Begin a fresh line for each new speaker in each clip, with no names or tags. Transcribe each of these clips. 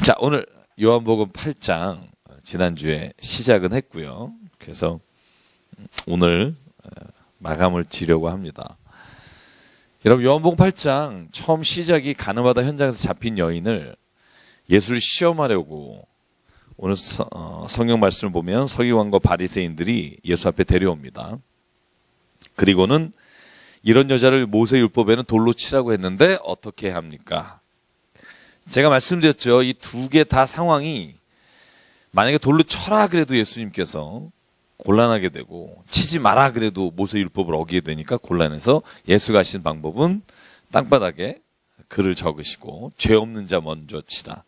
자, 오늘 요한복음 8장 지난주에 시작은 했고요. 그래서 오늘 마감을 지려고 합니다. 여러분, 요한복음 8장 처음 시작이 가늠하다 현장에서 잡힌 여인을 예수를 시험하려고 오늘 성경 말씀을 보면 서기관과 바리새인들이 예수 앞에 데려옵니다. 그리고는 이런 여자를 모세율법에는 돌로 치라고 했는데 어떻게 합니까? 제가 말씀드렸죠. 이 두 개 다 상황이 만약에 돌로 쳐라 그래도 예수님께서 곤란하게 되고 치지 마라 그래도 모세율법을 어기게 되니까 곤란해서 예수가 하신 방법은 땅바닥에 글을 적으시고 죄 없는 자 먼저 치라.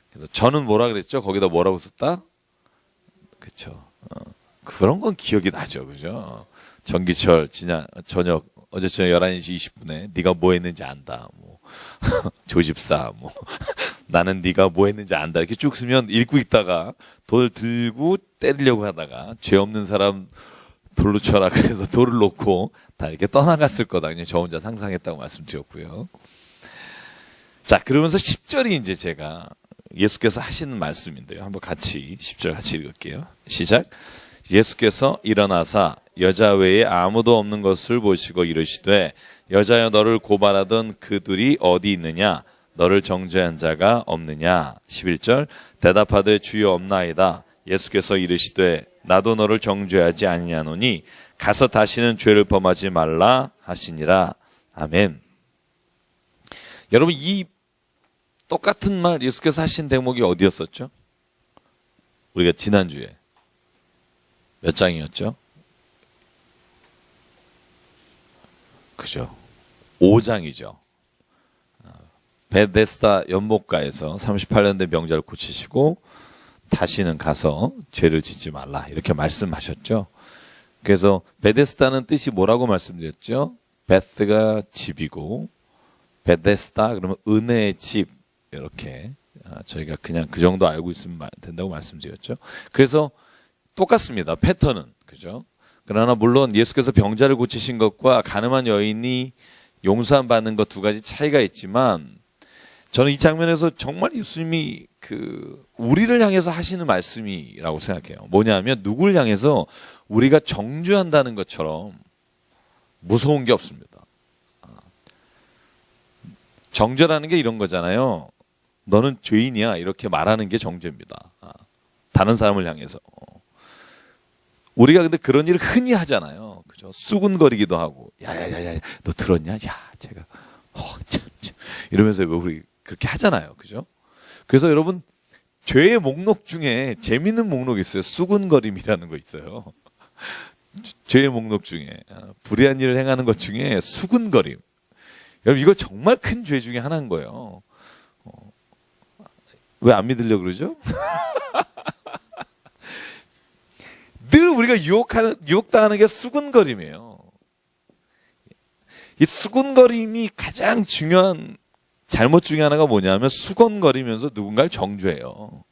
그래서 저는 뭐라 그랬죠? 거기다 뭐라고 썼다? 그렇죠. 그런 건 기억이 나죠. 그죠? 정기철 저녁 어제 저녁 11시 20분에 네가 뭐 했는지 안다. 조집사 나는 네가 뭐 했는지 안다 이렇게 쭉 쓰면 읽고 있다가 돌 들고 때리려고 하다가 죄 없는 사람 돌로 쳐라 그래서 돌을 놓고 다 이렇게 떠나갔을 거다 그냥 저 혼자 상상했다고 말씀드렸고요. 자, 그러면서 10절이 이제 제가 예수께서 하시는 말씀인데요. 한번 같이 10절 같이 읽을게요. 시작. 예수께서 일어나사 여자 외에 아무도 없는 것을 보시고 이르시되 여자여 너를 고발하던 그들이 어디 있느냐 너를 정죄한 자가 없느냐. 11절 대답하되 주여 없나이다. 예수께서 이르시되 나도 너를 정죄하지 아니하노니 가서 다시는 죄를 범하지 말라 하시니라. 아멘. 여러분, 이 똑같은 말 예수께서 하신 대목이 어디였었죠? 우리가 지난주에 몇 장이었죠? 그죠? 5장이죠. 베데스다 연못가에서 38년 된 병자를 고치시고 다시는 가서 죄를 짓지 말라 이렇게 말씀하셨죠. 그래서 베데스다는 뜻이 뭐라고 말씀드렸죠? 베스가 집이고 베데스다 그러면 은혜의 집 이렇게 저희가 그냥 그 정도 알고 있으면 된다고 말씀드렸죠. 그래서 똑같습니다. 패턴은. 그죠? 그러나 물론 예수께서 병자를 고치신 것과 가늠한 여인이 용서함 받는 것 두 가지 차이가 있지만 저는 이 장면에서 정말 예수님이 우리를 향해서 하시는 말씀이라고 생각해요. 뭐냐면 누굴 향해서 우리가 정죄한다는 것처럼 무서운 게 없습니다. 정죄라는 게 이런 거잖아요. 너는 죄인이야 이렇게 말하는 게 정죄입니다. 다른 사람을 향해서. 우리가 근데 그런 일을 흔히 하잖아요. 그죠? 수군거리기도 하고, 야야야야, 너 들었냐? 야, 제가, 참, 이러면서 우리 그렇게 하잖아요. 그죠? 그래서 여러분, 죄의 목록 중에 재밌는 목록이 있어요. 수군거림이라는 거 있어요. 죄의 목록 중에. 불의한 일을 행하는 것 중에 수군거림. 여러분, 이거 정말 큰 죄 중에 하나인 거예요. 왜 안 믿으려고 그러죠? 늘 우리가 유혹당하는 게 수군거림이에요. 이 수군거림이 가장 중요한 잘못 중에 하나가 뭐냐면 수건거리면서 누군가를 정죄해요.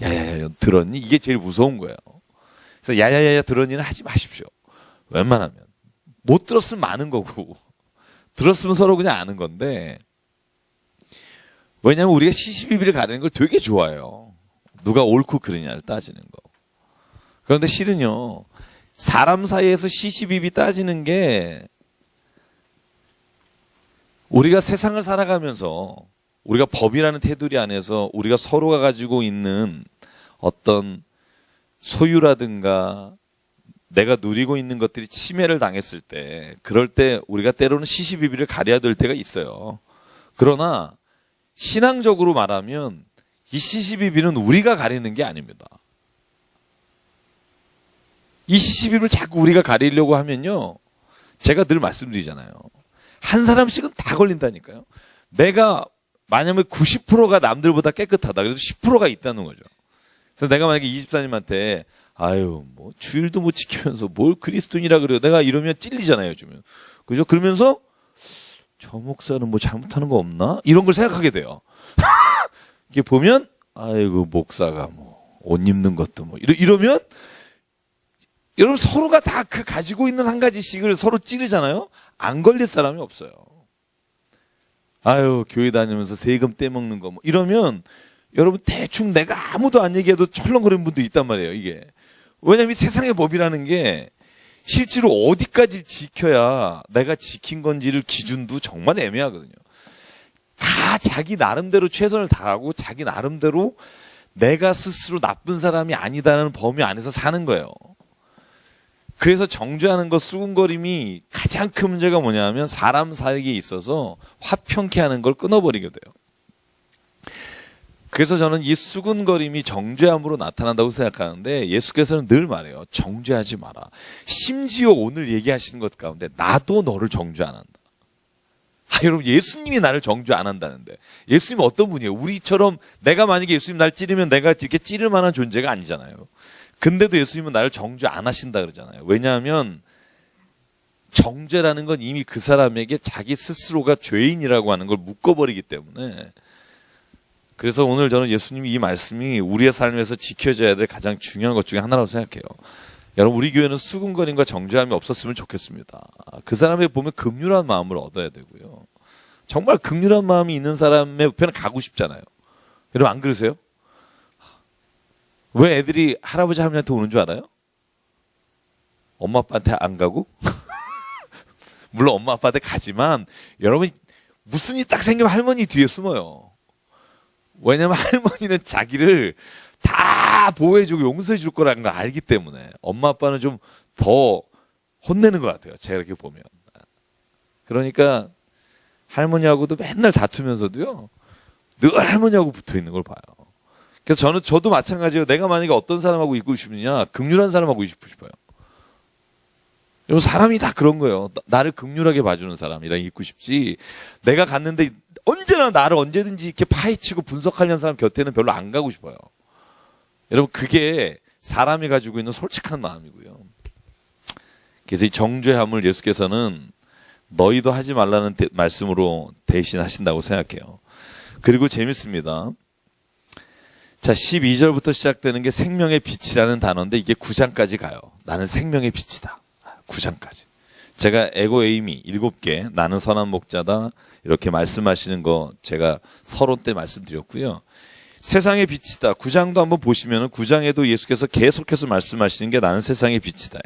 야야야 들었니? 이게 제일 무서운 거예요. 그래서 야야야 들었니는 하지 마십시오. 웬만하면. 못 들었으면 많은 거고 들었으면 서로 그냥 아는 건데 왜냐하면 우리가 시시비비를 가리는 걸 되게 좋아해요. 누가 옳고 그르냐를 따지는 거. 그런데 실은요, 사람 사이에서 시시비비 따지는 게 우리가 세상을 살아가면서 우리가 법이라는 테두리 안에서 우리가 서로가 가지고 있는 어떤 소유라든가 내가 누리고 있는 것들이 침해를 당했을 때 그럴 때 우리가 때로는 시시비비를 가려야 될 때가 있어요. 그러나 신앙적으로 말하면 이 시시비비는 우리가 가리는 게 아닙니다. 이 시시비비를 자꾸 우리가 가리려고 하면요. 제가 늘 말씀드리잖아요. 한 사람씩은 다 걸린다니까요. 내가 만약에 90%가 남들보다 깨끗하다. 그래도 10%가 있다는 거죠. 그래서 내가 만약에 이 집사님한테 아유 뭐 주일도 못 지키면서 뭘 그리스도인이라 그래요. 내가 이러면 찔리잖아요. 요즘은. 그죠? 그러면서 저 목사는 뭐 잘못하는 거 없나? 이런 걸 생각하게 돼요. 이게 보면 아이고 목사가 뭐 옷 입는 것도 뭐 이러면 여러분 서로가 다 가지고 있는 한 가지씩을 서로 찌르잖아요. 안 걸릴 사람이 없어요. 아유, 교회 다니면서 세금 떼먹는 거 뭐 이러면 여러분 대충 내가 아무도 안 얘기해도 철렁거리는 분도 있단 말이에요, 이게. 왜냐면 이 세상의 법이라는 게 실제로 어디까지 지켜야 내가 지킨 건지를 기준도 정말 애매하거든요. 다 자기 나름대로 최선을 다하고 자기 나름대로 내가 스스로 나쁜 사람이 아니다라는 범위 안에서 사는 거예요. 그래서 정죄하는 것, 수군거림이 가장 큰 문제가 뭐냐면 사람 살기에 있어서 화평케 하는 걸 끊어버리게 돼요. 그래서 저는 이 수군거림이 정죄함으로 나타난다고 생각하는데 예수께서는 늘 말해요. 정죄하지 마라. 심지어 오늘 얘기하시는 것 가운데 나도 너를 정죄 안 한다. 여러분, 예수님이 나를 정죄 안 한다는데 예수님은 어떤 분이에요? 우리처럼 내가 만약에 예수님 날 찌르면 내가 이렇게 찌를 만한 존재가 아니잖아요. 근데도 예수님은 나를 정죄 안 하신다 그러잖아요. 왜냐하면 정죄라는 건 이미 그 사람에게 자기 스스로가 죄인이라고 하는 걸 묶어버리기 때문에. 그래서 오늘 저는 예수님이 이 말씀이 우리의 삶에서 지켜져야 될 가장 중요한 것 중에 하나라고 생각해요. 여러분, 우리 교회는 수군거림과 정죄함이 없었으면 좋겠습니다. 그 사람에 보면 긍휼한 마음을 얻어야 되고요. 정말 긍휼한 마음이 있는 사람의 옆에는 가고 싶잖아요. 여러분, 안 그러세요? 왜 애들이 할아버지 할머니한테 오는 줄 알아요? 엄마 아빠한테 안 가고? 물론 엄마 아빠한테 가지만 여러분, 무슨 일 딱 생기면 할머니 뒤에 숨어요. 왜냐면 할머니는 자기를 다 보호해주고 용서해줄 거라는 걸 알기 때문에. 엄마 아빠는 좀 더 혼내는 것 같아요, 제가 이렇게 보면. 그러니까 할머니하고도 맨날 다투면서도요 늘 할머니하고 붙어있는 걸 봐요. 그래서 저도 마찬가지예요. 내가 만약에 어떤 사람하고 있고 싶으냐, 긍휼한 사람하고 있고 싶어요. 여러분, 사람이 다 그런 거예요. 나를 긍휼하게 봐주는 사람이랑 있고 싶지, 내가 갔는데 언제나 나를 언제든지 이렇게 파헤치고 분석하려는 사람 곁에는 별로 안 가고 싶어요. 여러분, 그게 사람이 가지고 있는 솔직한 마음이고요. 그래서 이 정죄함을 예수께서는 너희도 하지 말라는 말씀으로 대신하신다고 생각해요. 그리고 재밌습니다. 자, 12절부터 시작되는 게 생명의 빛이라는 단어인데 이게 9장까지 가요. 나는 생명의 빛이다. 9장까지. 제가 에고 에이미 7개, 나는 선한 목자다, 이렇게 말씀하시는 거 제가 서론 때 말씀드렸고요. 세상의 빛이다. 9장도 한번 보시면 9장에도 예수께서 계속해서 말씀하시는 게 나는 세상의 빛이다.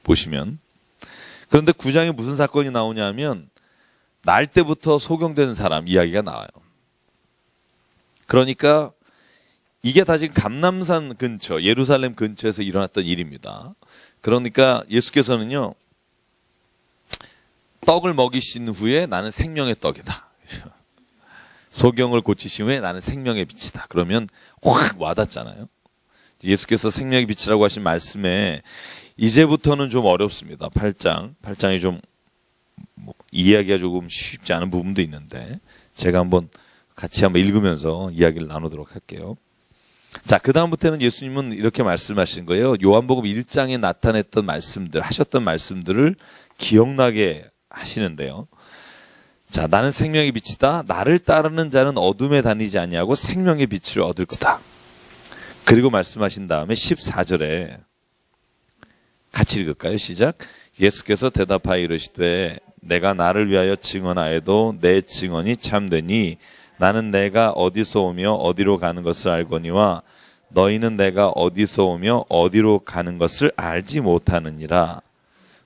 보시면. 그런데 9장에 무슨 사건이 나오냐 하면 날 때부터 소경되는 사람 이야기가 나와요. 그러니까 이게 다 지금 감람산 근처, 예루살렘 근처에서 일어났던 일입니다. 그러니까 예수께서는요, 떡을 먹이신 후에 나는 생명의 떡이다. 소경을 고치신 후에 나는 생명의 빛이다. 그러면 확 와닿잖아요. 예수께서 생명의 빛이라고 하신 말씀에 이제부터는 좀 어렵습니다. 8장이 좀 이해하기가 조금 쉽지 않은 부분도 있는데 제가 같이 한번 읽으면서 이야기를 나누도록 할게요. 자, 그 다음부터는 예수님은 이렇게 말씀하신 거예요. 요한복음 1장에 나타냈던 말씀들, 하셨던 말씀들을 기억나게 하시는데요. 자, 나는 생명의 빛이다. 나를 따르는 자는 어둠에 다니지 아니하고 생명의 빛을 얻을 거다. 그리고 말씀하신 다음에 14절에 같이 읽을까요? 시작. 예수께서 대답하여 이르시되 내가 나를 위하여 증언하여도 내 증언이 참되니 나는 내가 어디서 오며 어디로 가는 것을 알거니와 너희는 내가 어디서 오며 어디로 가는 것을 알지 못하느니라.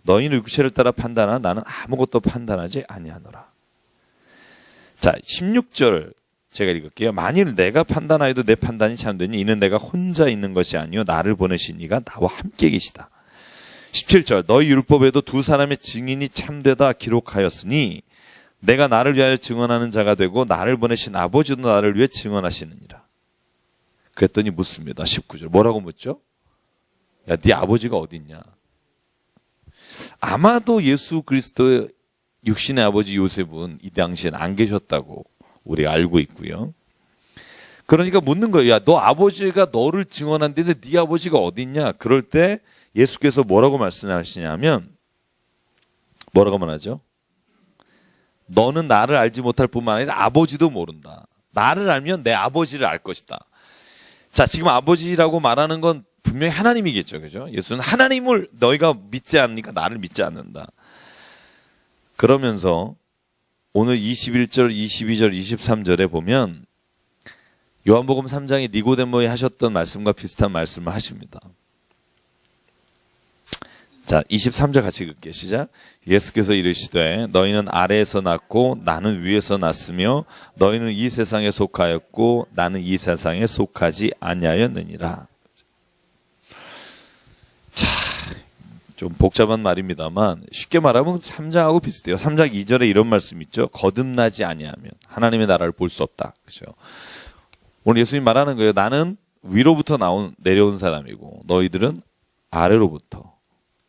너희는 육체를 따라 판단하나 나는 아무것도 판단하지 아니하노라. 자, 16절 제가 읽을게요. 만일 내가 판단하여도 내 판단이 참되니 이는 내가 혼자 있는 것이 아니요 나를 보내신 이가 나와 함께 계시다. 17절 너희 율법에도 두 사람의 증인이 참되다 기록하였으니 내가 나를 위하여 증언하는 자가 되고 나를 보내신 아버지도 나를 위해 증언하시느니라. 그랬더니 묻습니다. 19절 뭐라고 묻죠? 야, 네 아버지가 어디 있냐? 아마도 예수 그리스도의 육신의 아버지 요셉은 이 당시에는 안 계셨다고 우리가 알고 있고요. 그러니까 묻는 거예요. 야, 너 아버지가 너를 증언한데 네 아버지가 어디 있냐? 그럴 때 예수께서 뭐라고 말씀하시냐면 뭐라고 말하죠? 너는 나를 알지 못할 뿐만 아니라 아버지도 모른다. 나를 알면 내 아버지를 알 것이다. 자, 지금 아버지라고 말하는 건 분명히 하나님이겠죠. 그죠? 예수는 하나님을 너희가 믿지 않으니까 나를 믿지 않는다. 그러면서 오늘 21절, 22절, 23절에 보면 요한복음 3장에 니고데모에 하셨던 말씀과 비슷한 말씀을 하십니다. 자, 23절 같이 읽을게요. 시작. 예수께서 이르시되 너희는 아래에서 났고 나는 위에서 났으며 너희는 이 세상에 속하였고 나는 이 세상에 속하지 아니하였느니라. 자, 좀 복잡한 말입니다만 쉽게 말하면 3장하고 비슷해요. 3장 2절에 이런 말씀 있죠. 거듭나지 아니하면 하나님의 나라를 볼 수 없다. 그죠? 오늘 예수님 말하는 거예요. 나는 위로부터 내려온 사람이고 너희들은 아래로부터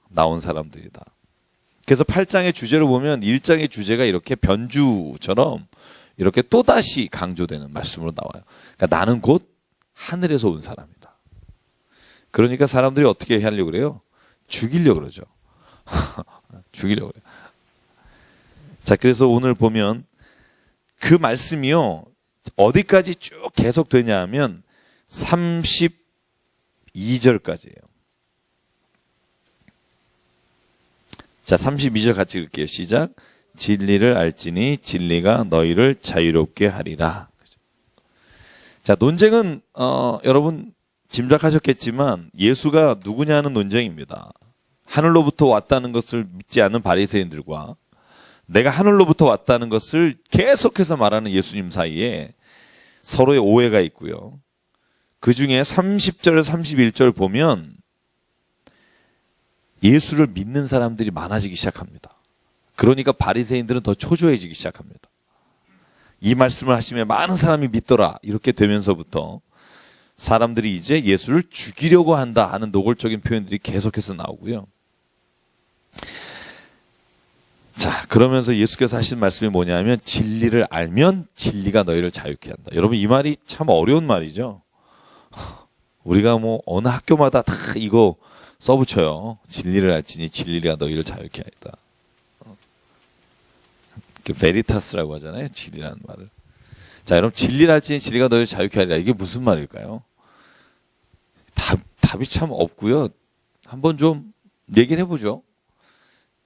나온 사람들이다. 그래서 8장의 주제를 보면 1장의 주제가 이렇게 변주처럼 이렇게 또다시 강조되는 말씀으로 나와요. 그러니까 나는 곧 하늘에서 온 사람이다. 그러니까 사람들이 어떻게 하려고 그래요? 죽이려고 그러죠. 죽이려고 그래요. 자, 그래서 오늘 보면 그 말씀이요. 어디까지 쭉 계속 되냐 하면 32절까지예요. 자, 32절 같이 읽을게요. 시작. 진리를 알지니 진리가 너희를 자유롭게 하리라. 자, 논쟁은 여러분 짐작하셨겠지만 예수가 누구냐는 논쟁입니다. 하늘로부터 왔다는 것을 믿지 않는 바리새인들과 내가 하늘로부터 왔다는 것을 계속해서 말하는 예수님 사이에 서로의 오해가 있고요. 그 중에 30절, 31절 보면 예수를 믿는 사람들이 많아지기 시작합니다. 그러니까 바리새인들은 더 초조해지기 시작합니다. 이 말씀을 하시면 많은 사람이 믿더라. 이렇게 되면서부터 사람들이 이제 예수를 죽이려고 한다 하는 노골적인 표현들이 계속해서 나오고요. 자, 그러면서 예수께서 하신 말씀이 뭐냐면 진리를 알면 진리가 너희를 자유케 한다. 여러분 이 말이 참 어려운 말이죠. 우리가 뭐 어느 학교마다 다 이거 써붙여요. 진리를 알지니 진리가 너희를 자유케 하리다. 베리타스라고 하잖아요. 진리라는 말을. 자, 여러분 진리를 알지니 진리가 너희를 자유케 하리라. 이게 무슨 말일까요? 답이 참 없고요. 한번 좀 얘기를 해보죠.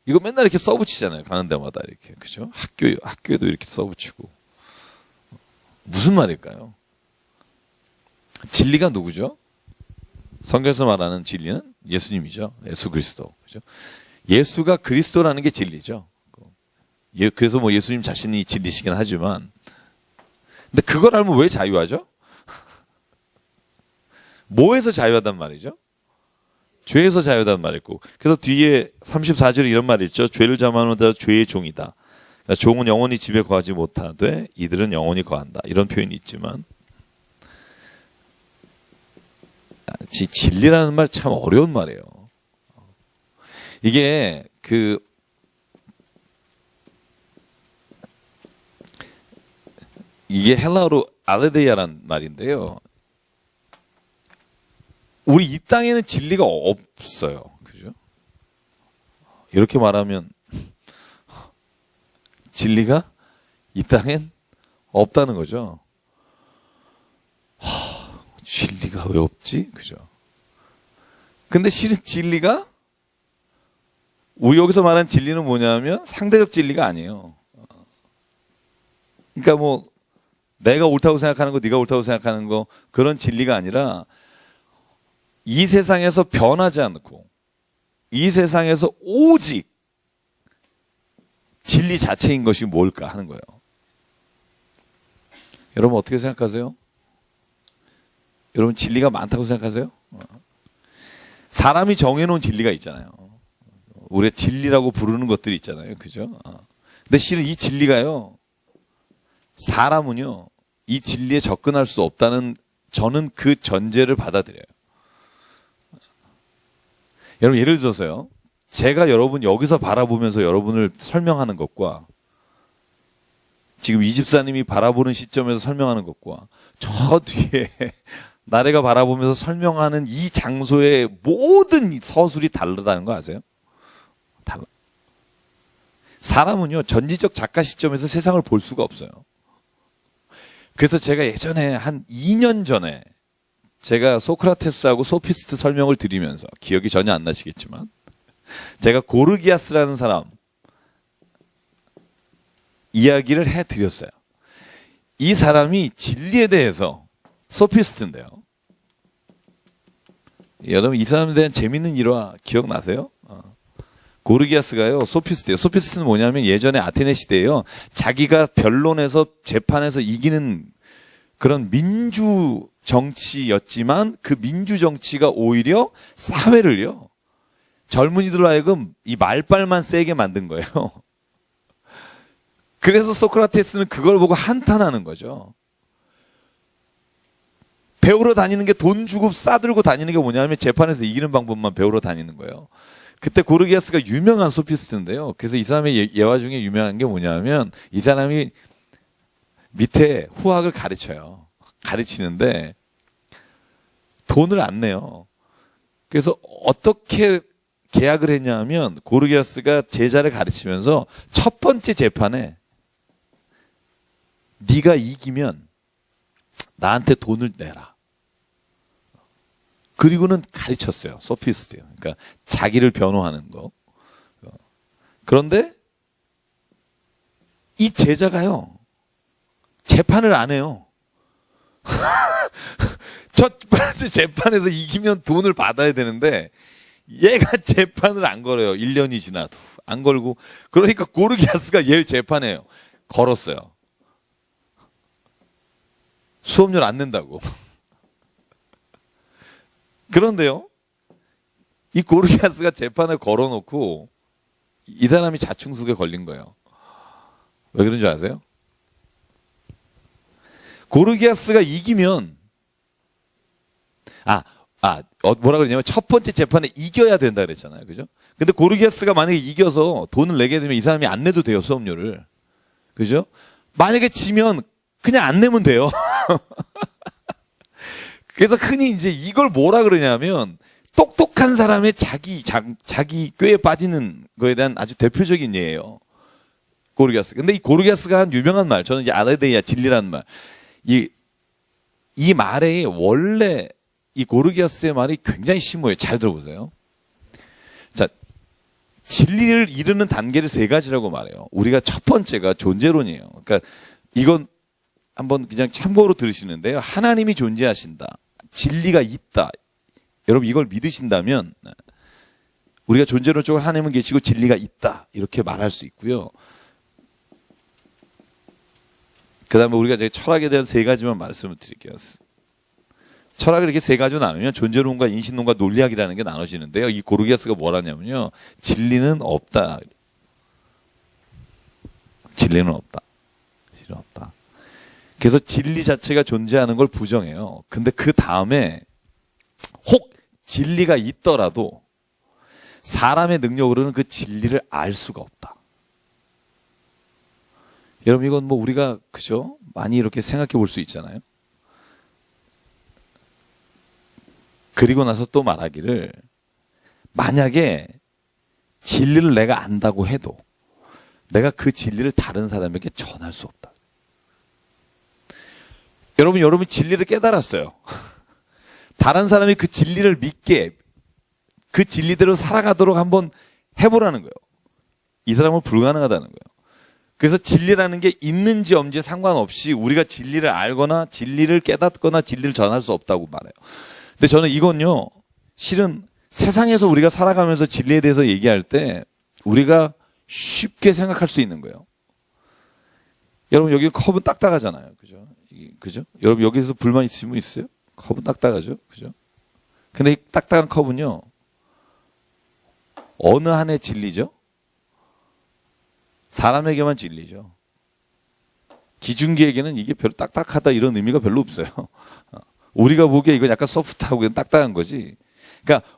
이거 맨날 이렇게 써붙이잖아요. 가는 데마다 이렇게. 그죠? 학교에도 이렇게 써붙이고. 무슨 말일까요? 진리가 누구죠? 성경에서 말하는 진리는 예수님이죠. 예수 그리스도. 그죠? 예수가 그리스도라는 게 진리죠. 그래서 뭐 예수님 자신이 진리시긴 하지만, 근데 그걸 알면 왜 자유하죠? 뭐에서 자유하단 말이죠? 죄에서 자유하단 말이고. 그래서 뒤에 34절에 이런 말이 있죠. 죄를 잠하는 자 죄의 종이다. 그러니까 종은 영원히 집에 거하지 못하되 이들은 영원히 거한다. 이런 표현이 있지만 진리라는 말 참 어려운 말이에요. 이게 이게 헬라어로 알레데이아란 말인데요. 우리 이 땅에는 진리가 없어요. 그죠? 이렇게 말하면 진리가 이 땅엔 없다는 거죠. 진리가 왜 없지? 그죠? 근데 실은 진리가 우리 여기서 말하는 진리는 뭐냐면 상대적 진리가 아니에요. 그러니까 뭐 내가 옳다고 생각하는 거, 네가 옳다고 생각하는 거 그런 진리가 아니라 이 세상에서 변하지 않고 이 세상에서 오직 진리 자체인 것이 뭘까 하는 거예요. 여러분 어떻게 생각하세요? 여러분 진리가 많다고 생각하세요? 사람이 정해놓은 진리가 있잖아요. 우리가 진리라고 부르는 것들이 있잖아요. 그죠? 근데 실은 이 진리가요. 사람은요. 이 진리에 접근할 수 없다는 저는 그 전제를 받아들여요. 여러분 예를 들어서요. 제가 여러분 여기서 바라보면서 여러분을 설명하는 것과 지금 이 집사님이 바라보는 시점에서 설명하는 것과 저 뒤에 나래가 바라보면서 설명하는 이 장소의 모든 서술이 다르다는 거 아세요? 달라. 사람은요. 전지적 작가 시점에서 세상을 볼 수가 없어요. 그래서 제가 예전에 한 2년 전에 제가 소크라테스하고 소피스트 설명을 드리면서 기억이 전혀 안 나시겠지만 제가 고르기아스라는 사람 이야기를 해드렸어요. 이 사람이 진리에 대해서 소피스트인데요. 여러분 이 사람에 대한 재밌는 일화 기억나세요? 고르기아스가요 소피스트예요. 소피스트는 뭐냐면 예전에 아테네 시대에요. 자기가 변론에서 재판에서 이기는 그런 민주 정치였지만 그 민주 정치가 오히려 사회를요 젊은이들로 하여금 이 말빨만 세게 만든 거예요. 그래서 소크라테스는 그걸 보고 한탄하는 거죠. 배우러 다니는 게 돈 주고 싸들고 다니는 게 뭐냐면 재판에서 이기는 방법만 배우러 다니는 거예요. 그때 고르기아스가 유명한 소피스트인데요. 그래서 이 사람의 예화 중에 유명한 게 뭐냐면 이 사람이 밑에 후학을 가르쳐요. 가르치는데 돈을 안 내요. 그래서 어떻게 계약을 했냐면 고르기아스가 제자를 가르치면서 첫 번째 재판에 네가 이기면 나한테 돈을 내라. 그리고는 가르쳤어요. 소피스트요. 그러니까 자기를 변호하는 거. 그런데 이 제자가요. 재판을 안 해요. 첫 번째 재판에서 이기면 돈을 받아야 되는데 얘가 재판을 안 걸어요. 1년이 지나도. 안 걸고. 그러니까 고르기아스가 얘를 재판해요. 걸었어요. 수업료 안 낸다고. 그런데요. 이 고르기아스가 재판을 걸어놓고 이 사람이 자충수에 걸린 거예요. 왜 그런 줄 아세요? 고르기아스가 이기면 뭐라 그러냐면 첫 번째 재판에 이겨야 된다 그랬잖아요. 그죠? 근데 고르기아스가 만약에 이겨서 돈을 내게 되면 이 사람이 안 내도 돼요. 수업료를. 그죠? 만약에 지면 그냥 안 내면 돼요. 그래서 흔히 이제 이걸 뭐라 그러냐면 똑똑한 사람의 자기 꾀에 빠지는 거에 대한 아주 대표적인 예예요. 고르기아스. 근데 이 고르기아스가 한 유명한 말, 저는 이제 아레데이아 진리라는 말. 이 말에 원래 이 고르기아스의 말이 굉장히 심오해요. 잘 들어보세요. 자, 진리를 이루는 단계를 세 가지라고 말해요. 우리가 첫 번째가 존재론이에요. 그러니까 이건 한번 그냥 참고로 들으시는데요. 하나님이 존재하신다. 진리가 있다. 여러분 이걸 믿으신다면 우리가 존재론적으로 하나님은 계시고 진리가 있다. 이렇게 말할 수 있고요. 그 다음에 우리가 이제 철학에 대한 세 가지만 말씀을 드릴게요. 철학을 이렇게 세 가지로 나누면 존재론과 인신론과 논리학이라는 게 나눠지는데요. 이 고르기아스가 뭐라냐면요. 진리는 없다. 진리는 없다. 진리는 없다. 그래서 진리 자체가 존재하는 걸 부정해요. 근데 그 다음에 혹 진리가 있더라도 사람의 능력으로는 그 진리를 알 수가 없다. 여러분 이건 뭐 우리가 그죠? 많이 이렇게 생각해 볼 수 있잖아요. 그리고 나서 또 말하기를 만약에 진리를 내가 안다고 해도 내가 그 진리를 다른 사람에게 전할 수 없다. 여러분이 진리를 깨달았어요. 다른 사람이 그 진리를 믿게 그 진리대로 살아가도록 한번 해보라는 거예요. 이 사람은 불가능하다는 거예요. 그래서 진리라는 게 있는지 없는지 상관없이 우리가 진리를 알거나 진리를 깨닫거나 진리를 전할 수 없다고 말해요. 근데 저는 이건요, 실은 세상에서 우리가 살아가면서 진리에 대해서 얘기할 때 우리가 쉽게 생각할 수 있는 거예요. 여러분 여기 컵은 딱딱하잖아요. 그죠? 그죠? 여러분 여기서 불만 있으신 분 있어요? 컵은 딱딱하죠? 그죠? 근데 이 딱딱한 컵은요, 어느 한의 진리죠? 사람에게만 진리죠. 기중기에게는 이게 별로 딱딱하다 이런 의미가 별로 없어요. 우리가 보기에 이건 약간 소프트하고 딱딱한 거지. 그러니까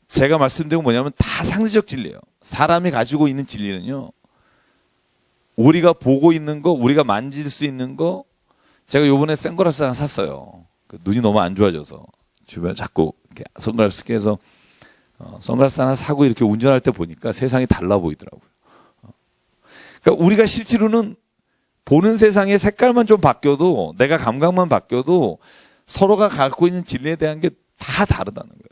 제가 말씀드린 건 뭐냐면 다 상대적 진리예요. 사람이 가지고 있는 진리는요, 우리가 보고 있는 거, 우리가 만질 수 있는 거. 제가 요번에 선글라스 하나 샀어요. 눈이 너무 안 좋아져서 주변에 자꾸 이렇게 선글라스 끼해서 선글라스 하나 사고 이렇게 운전할 때 보니까 세상이 달라 보이더라고요. 그러니까 우리가 실제로는 보는 세상의 색깔만 좀 바뀌어도, 내가 감각만 바뀌어도 서로가 갖고 있는 진리에 대한 게 다 다르다는 거예요.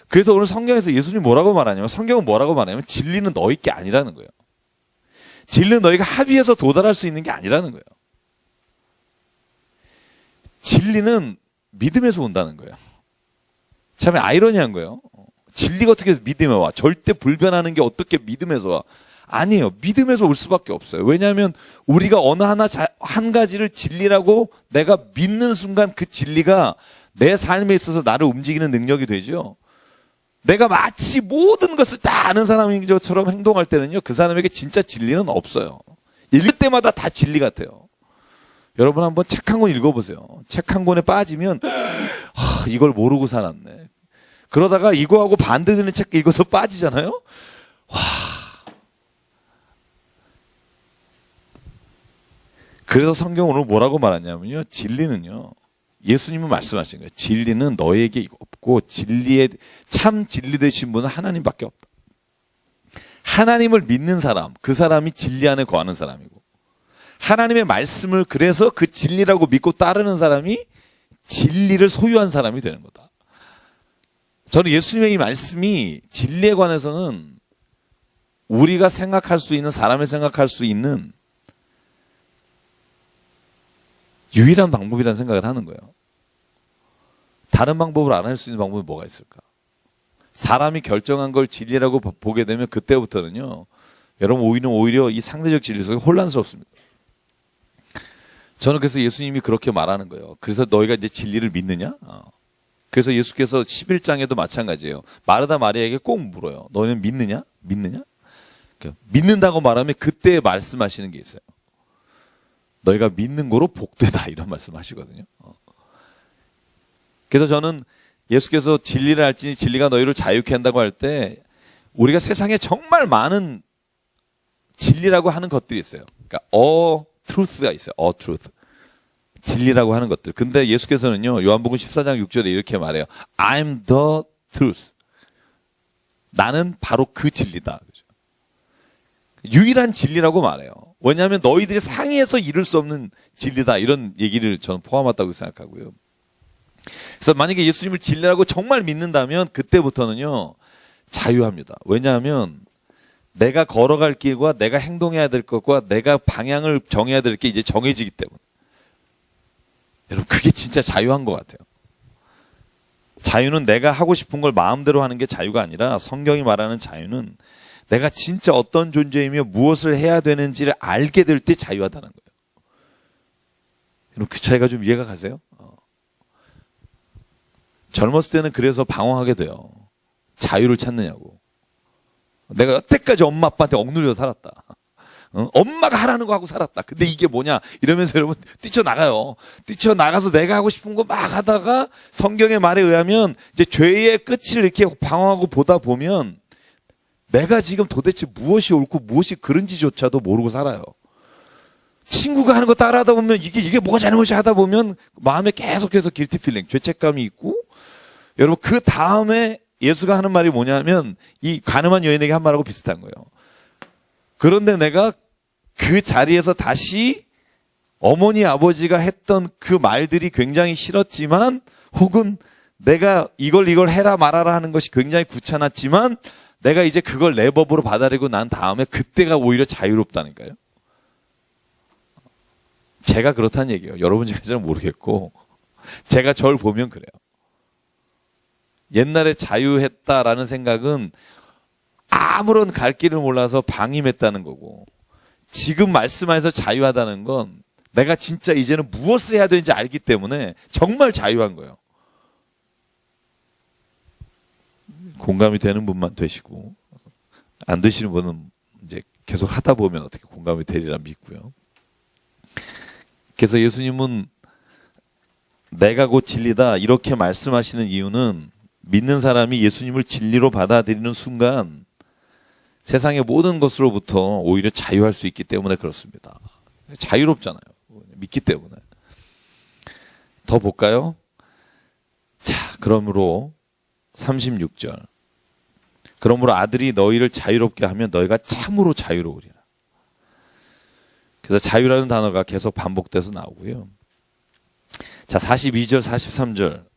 그래서 오늘 성경에서 예수님이 뭐라고 말하냐면, 성경은 뭐라고 말하냐면 진리는 너희 게 아니라는 거예요. 진리는 너희가 합의해서 도달할 수 있는 게 아니라는 거예요. 진리는 믿음에서 온다는 거예요. 참 아이러니한 거예요. 진리가 어떻게 믿음에 와? 절대 불변하는 게 어떻게 믿음에서 와? 아니에요. 믿음에서 올 수밖에 없어요. 왜냐하면 우리가 어느 한 가지를 진리라고 내가 믿는 순간 그 진리가 내 삶에 있어서 나를 움직이는 능력이 되죠. 내가 마치 모든 것을 다 아는 사람인 것처럼 행동할 때는요, 그 사람에게 진짜 진리는 없어요. 읽을 때마다 다 진리 같아요. 여러분 한번 책 한 권 읽어보세요. 책 한 권에 빠지면 이걸 모르고 살았네. 그러다가 이거하고 반대되는 책 읽어서 빠지잖아요. 와. 그래서 성경 오늘 뭐라고 말하냐면요, 진리는요, 예수님은 말씀하신 거예요. 진리는 너에게 없고 진리의 참 진리 되신 분은 하나님밖에 없다. 하나님을 믿는 사람, 그 사람이 진리 안에 거하는 사람이고, 하나님의 말씀을 그래서 그 진리라고 믿고 따르는 사람이 진리를 소유한 사람이 되는 거다. 저는 예수님의 이 말씀이 진리에 관해서는 우리가 생각할 수 있는, 사람이 생각할 수 있는 유일한 방법이라는 생각을 하는 거예요. 다른 방법을 안 할 수 있는 방법이 뭐가 있을까? 사람이 결정한 걸 진리라고 보게 되면 그때부터는요, 여러분 오히려 이 상대적 진리 속에 혼란스럽습니다. 저는 그래서 예수님이 그렇게 말하는 거예요. 그래서 너희가 이제 진리를 믿느냐? 그래서 예수께서 11장에도 마찬가지예요. 마르다 마리아에게 꼭 물어요. 너희는 믿느냐? 믿느냐? 믿는다고 말하면 그때 말씀하시는 게 있어요. 너희가 믿는 거로 복되다, 이런 말씀하시거든요. 그래서 저는 예수께서 진리를 알지니 진리가 너희를 자유케 한다고 할 때 우리가 세상에 정말 많은 진리라고 하는 것들이 있어요. 그러니까 truth가 있어요. truth. 진리라고 하는 것들. 근데 예수께서는요, 요한복음 14장 6절에 이렇게 말해요. I'm the truth. 나는 바로 그 진리다. 그죠? 유일한 진리라고 말해요. 왜냐하면 너희들이 상의해서 이룰 수 없는 진리다, 이런 얘기를 저는 포함했다고 생각하고요. 그래서 만약에 예수님을 진리라고 정말 믿는다면 그때부터는요, 자유합니다. 왜냐하면 내가 걸어갈 길과 내가 행동해야 될 것과 내가 방향을 정해야 될 게 이제 정해지기 때문에. 여러분, 그게 진짜 자유한 것 같아요. 자유는 내가 하고 싶은 걸 마음대로 하는 게 자유가 아니라, 성경이 말하는 자유는 내가 진짜 어떤 존재이며 무엇을 해야 되는지를 알게 될 때 자유하다는 거예요. 여러분, 그 차이가 좀 이해가 가세요? 젊었을 때는 그래서 방황하게 돼요. 자유를 찾느냐고. 내가 여태까지 엄마 아빠한테 억눌려 살았다. 엄마가 하라는 거 하고 살았다. 근데 이게 뭐냐? 이러면서 여러분 뛰쳐나가요. 뛰쳐나가서 내가 하고 싶은 거 막 하다가 성경의 말에 의하면 이제 죄의 끝을 이렇게 방황하고 보다 보면 내가 지금 도대체 무엇이 옳고 무엇이 그른지조차도 모르고 살아요. 친구가 하는 거 따라하다 보면 이게 뭐가 잘못이 하다 보면 마음에 계속해서 길티 필링, 죄책감이 있고, 여러분 그 다음에 예수가 하는 말이 뭐냐면 이 가늠한 여인에게 한 말하고 비슷한 거예요. 그런데 내가 그 자리에서 다시 어머니 아버지가 했던 그 말들이 굉장히 싫었지만, 혹은 내가 이걸 해라 말아라 하는 것이 굉장히 귀찮았지만 내가 이제 그걸 내 법으로 받아들이고 난 다음에 그때가 오히려 자유롭다니까요. 제가 그렇다는 얘기예요. 여러분 제가는 모르겠고, 제가 저를 보면 그래요. 옛날에 자유했다라는 생각은 아무런 갈 길을 몰라서 방임했다는 거고, 지금 말씀하에서 자유하다는 건 내가 진짜 이제는 무엇을 해야 되는지 알기 때문에 정말 자유한 거예요. 공감이 되는 분만 되시고, 안 되시는 분은 이제 계속 하다 보면 어떻게 공감이 되리라 믿고요. 그래서 예수님은 내가 곧 진리다 이렇게 말씀하시는 이유는, 믿는 사람이 예수님을 진리로 받아들이는 순간 세상의 모든 것으로부터 오히려 자유할 수 있기 때문에 그렇습니다. 자유롭잖아요. 믿기 때문에. 더 볼까요? 자, 그러므로 36절. 그러므로 아들이 너희를 자유롭게 하면 너희가 참으로 자유로우리라. 그래서 자유라는 단어가 계속 반복돼서 나오고요. 자, 42절, 43절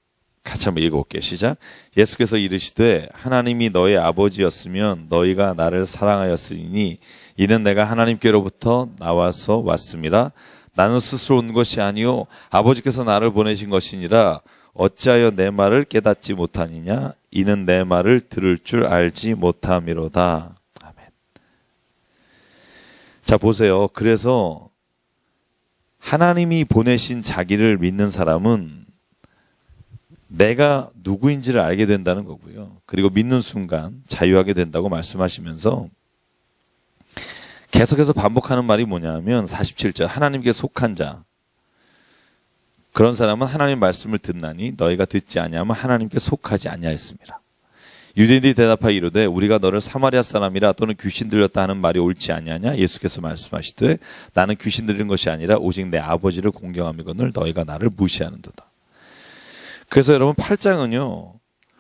같이 한번 읽어볼게요. 시작. 예수께서 이르시되 하나님이 너희 아버지였으면 너희가 나를 사랑하였으니 이는 내가 하나님께로부터 나와서 왔습니다. 나는 스스로 온 것이 아니요 아버지께서 나를 보내신 것이니라. 어찌하여 내 말을 깨닫지 못하느냐? 이는 내 말을 들을 줄 알지 못함이로다. 아멘. 자, 보세요. 그래서 하나님이 보내신 자기를 믿는 사람은 내가 누구인지를 알게 된다는 거고요. 그리고 믿는 순간 자유하게 된다고 말씀하시면서 계속해서 반복하는 말이 뭐냐면 47절 하나님께 속한 자, 그런 사람은 하나님 말씀을 듣나니 너희가 듣지 아니하면 하나님께 속하지 아니하였습니다. 유대인들이 대답하여 이르되 우리가 너를 사마리아 사람이라 또는 귀신 들렸다 하는 말이 옳지 아니하냐? 예수께서 말씀하시되 나는 귀신 들린 것이 아니라 오직 내 아버지를 공경함이거늘 너희가 나를 무시하는도다. 그래서 여러분 8장은요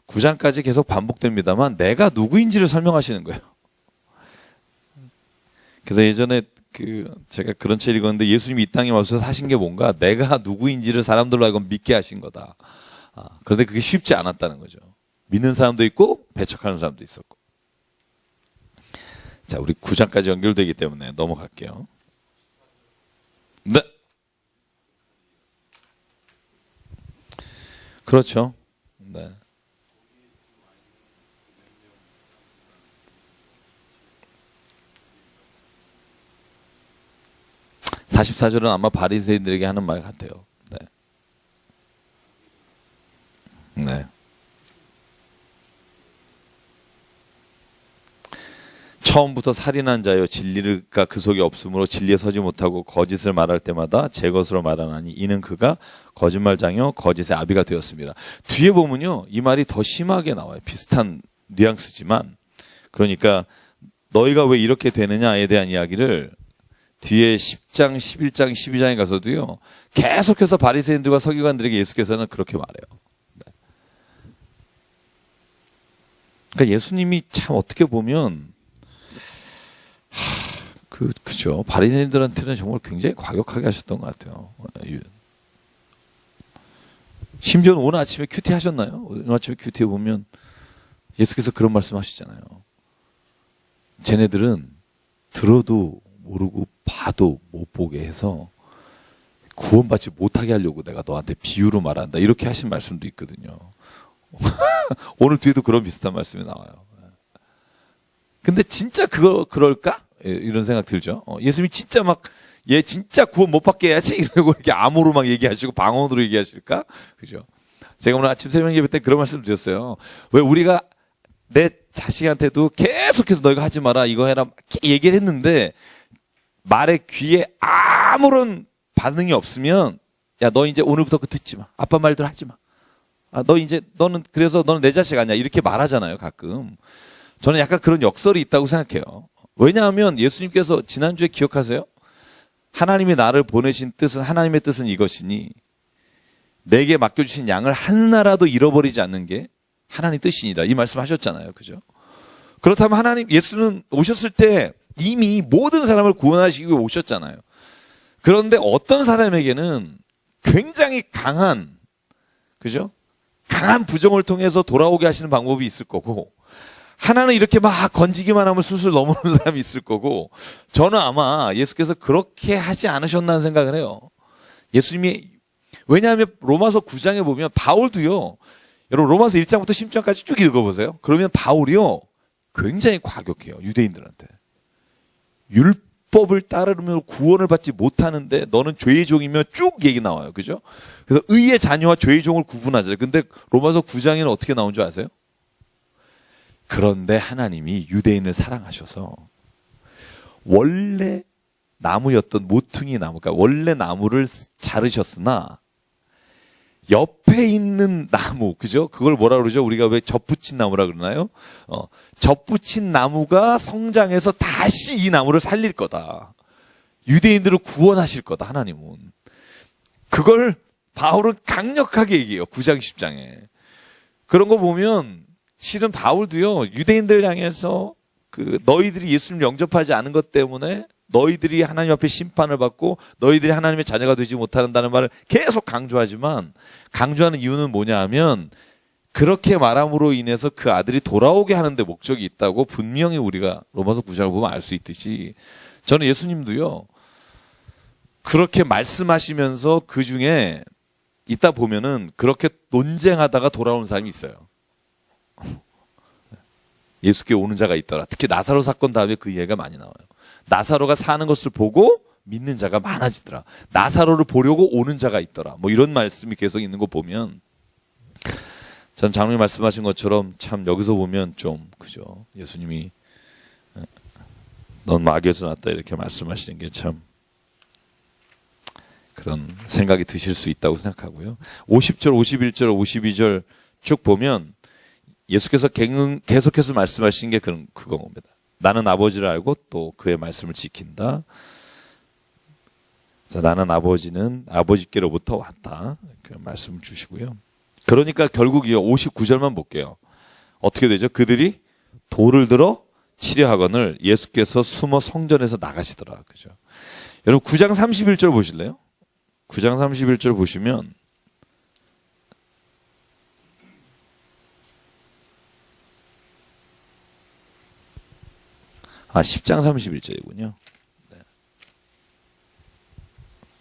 9장까지 계속 반복됩니다만 내가 누구인지를 설명하시는 거예요. 그래서 예전에 제가 그런 책 읽었는데 예수님이 이 땅에 와서 하신 게 뭔가 내가 누구인지를 사람들로 하여금 믿게 하신 거다. 그런데 그게 쉽지 않았다는 거죠. 믿는 사람도 있고 배척하는 사람도 있었고. 자, 우리 9장까지 연결되기 때문에 넘어갈게요. 네. 그렇죠. 네. (44절은) 아마 바리새인들에게 하는 말 같아요. 네. 네. 처음부터 살인한 자여 진리가 그 속에 없으므로 진리에 서지 못하고 거짓을 말할 때마다 제 것으로 말하나니 이는 그가 거짓말장이요 거짓의 아비가 되었습니다. 뒤에 보면요 이 말이 더 심하게 나와요. 비슷한 뉘앙스지만 그러니까 너희가 왜 이렇게 되느냐에 대한 이야기를 뒤에 10장, 11장, 12장에 가서도요 계속해서 바리새인들과 서기관들에게 예수께서는 그렇게 말해요. 네. 그러니까 예수님이 참 어떻게 보면 그죠. 바리새인들한테는 정말 굉장히 과격하게 하셨던 것 같아요. 심지어는 오늘 아침에 큐티 하셨나요? 오늘 아침에 큐티에 보면 예수께서 그런 말씀 하시잖아요. 쟤네들은 들어도 모르고 봐도 못 보게 해서 구원받지 못하게 하려고 내가 너한테 비유로 말한다. 이렇게 하신 말씀도 있거든요. 오늘 뒤에도 그런 비슷한 말씀이 나와요. 근데 진짜 그럴까? 이런 생각 들죠. 예수님이 진짜 얘 진짜 구원 못 받게 해야지 이러고 이렇게 암호로 막 얘기하시고 방언으로 얘기하실까? 그죠? 제가 오늘 아침 새벽 예배 때 그런 말씀 드렸어요. 왜 우리가 내 자식한테도 계속해서 너희가 하지 마라 이거 해라 얘기를 했는데 말에 귀에 아무런 반응이 없으면 야 너 이제 오늘부터 그 듣지 마. 아빠 말들 하지 마. 그래서 너는 내 자식 아니야 이렇게 말하잖아요 가끔. 저는 약간 그런 역설이 있다고 생각해요. 왜냐하면 예수님께서 지난주에 기억하세요? 하나님이 나를 보내신 뜻은 하나님의 뜻은 이것이니 내게 맡겨주신 양을 하나라도 잃어버리지 않는 게 하나님 뜻이니라 이 말씀 하셨잖아요. 그죠? 그렇다면 예수는 오셨을 때 이미 모든 사람을 구원하시기 위해 오셨잖아요. 그런데 어떤 사람에게는 굉장히 강한 그죠? 강한 부정을 통해서 돌아오게 하시는 방법이 있을 거고 하나는 이렇게 막 건지기만 하면 술술 넘어오는 사람이 있을 거고 저는 아마 예수께서 그렇게 하지 않으셨다는 생각을 해요. 예수님이 왜냐하면 로마서 9장에 보면 바울도요. 여러분 로마서 1장부터 10장까지 쭉 읽어보세요. 그러면 바울이요. 굉장히 과격해요. 유대인들한테. 율법을 따르면 구원을 받지 못하는데 너는 죄의 종이며 쭉 얘기 나와요. 그죠? 그래서 의의 자녀와 죄의 종을 구분하죠. 근데 로마서 9장에는 어떻게 나온 줄 아세요? 그런데 하나님이 유대인을 사랑하셔서 원래 나무였던 모퉁이 나무, 그러니까 원래 나무를 자르셨으나 옆에 있는 나무, 그죠? 그걸 뭐라 그러죠? 우리가 왜 접붙인 나무라 그러나요? 접붙인 나무가 성장해서 다시 이 나무를 살릴 거다. 유대인들을 구원하실 거다, 하나님은. 그걸 바울은 강력하게 얘기해요. 9장, 10장에. 그런 거 보면 실은 바울도요, 유대인들 향해서 너희들이 예수님을 영접하지 않은 것 때문에 너희들이 하나님 앞에 심판을 받고 너희들이 하나님의 자녀가 되지 못한다는 말을 계속 강조하지만 강조하는 이유는 뭐냐 하면 그렇게 말함으로 인해서 그 아들이 돌아오게 하는데 목적이 있다고 분명히 우리가 로마서 9장을 보면 알 수 있듯이 저는 예수님도요. 그렇게 말씀하시면서 그 중에 있다 보면은 그렇게 논쟁하다가 돌아오는 사람이 있어요. 예수께 오는 자가 있더라. 특히 나사로 사건 다음에 그 이야기가 많이 나와요. 나사로가 사는 것을 보고 믿는 자가 많아지더라. 나사로를 보려고 오는 자가 있더라. 뭐 이런 말씀이 계속 있는 거 보면 전 장로님 말씀하신 것처럼 참 여기서 보면 좀 그죠. 예수님이 넌 마귀에서 났다 이렇게 말씀하시는 게 참 그런 생각이 드실 수 있다고 생각하고요. 50절, 51절, 52절 쭉 보면 예수께서 계속해서 말씀하신 게 그겁니다. 나는 아버지를 알고 또 그의 말씀을 지킨다. 자, 나는 아버지는 아버지께로부터 왔다. 그 말씀을 주시고요. 그러니까 결국 이 59절만 볼게요. 어떻게 되죠? 그들이 돌을 들어 치려 하거늘 예수께서 숨어 성전에서 나가시더라. 그죠? 여러분 9장 31절 보실래요? 9장 31절 보시면 10장 31절이군요.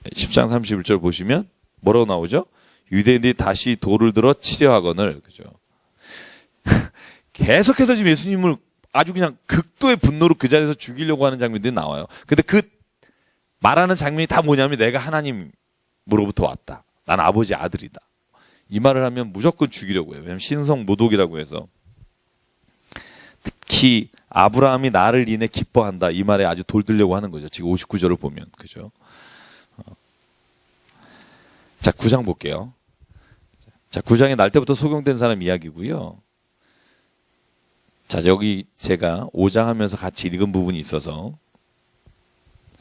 10장 31절 보시면 뭐라고 나오죠? 유대인들이 다시 돌을 들어 치려 하거늘. 그죠? 계속해서 지금 예수님을 아주 그냥 극도의 분노로 그 자리에서 죽이려고 하는 장면들이 나와요. 근데 그 말하는 장면이 다 뭐냐면 내가 하나님으로부터 왔다. 난 아버지 아들이다. 이 말을 하면 무조건 죽이려고 해요. 왜냐하면 신성 모독이라고 해서. 특히 아브라함이 나를 인해 기뻐한다. 이 말에 아주 돌들려고 하는 거죠. 지금 59절을 보면. 그죠? 자, 9장 볼게요. 자, 9장에 날 때부터 소경된 사람 이야기고요. 자, 여기 제가 5장 하면서 같이 읽은 부분이 있어서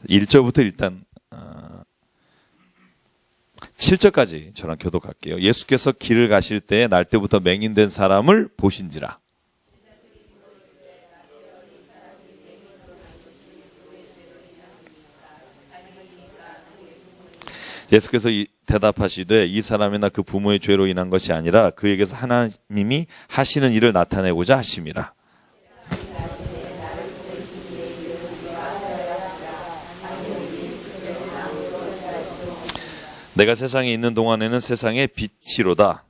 1절부터 일단 7절까지 저랑 교독할게요. 예수께서 길을 가실 때에 날 때부터 맹인된 사람을 보신지라. 예수께서 대답하시되 이 사람이나 그 부모의 죄로 인한 것이 아니라 그에게서 하나님이 하시는 일을 나타내고자 하심이라. 내가 세상에 있는 동안에는 세상의 빛이로다.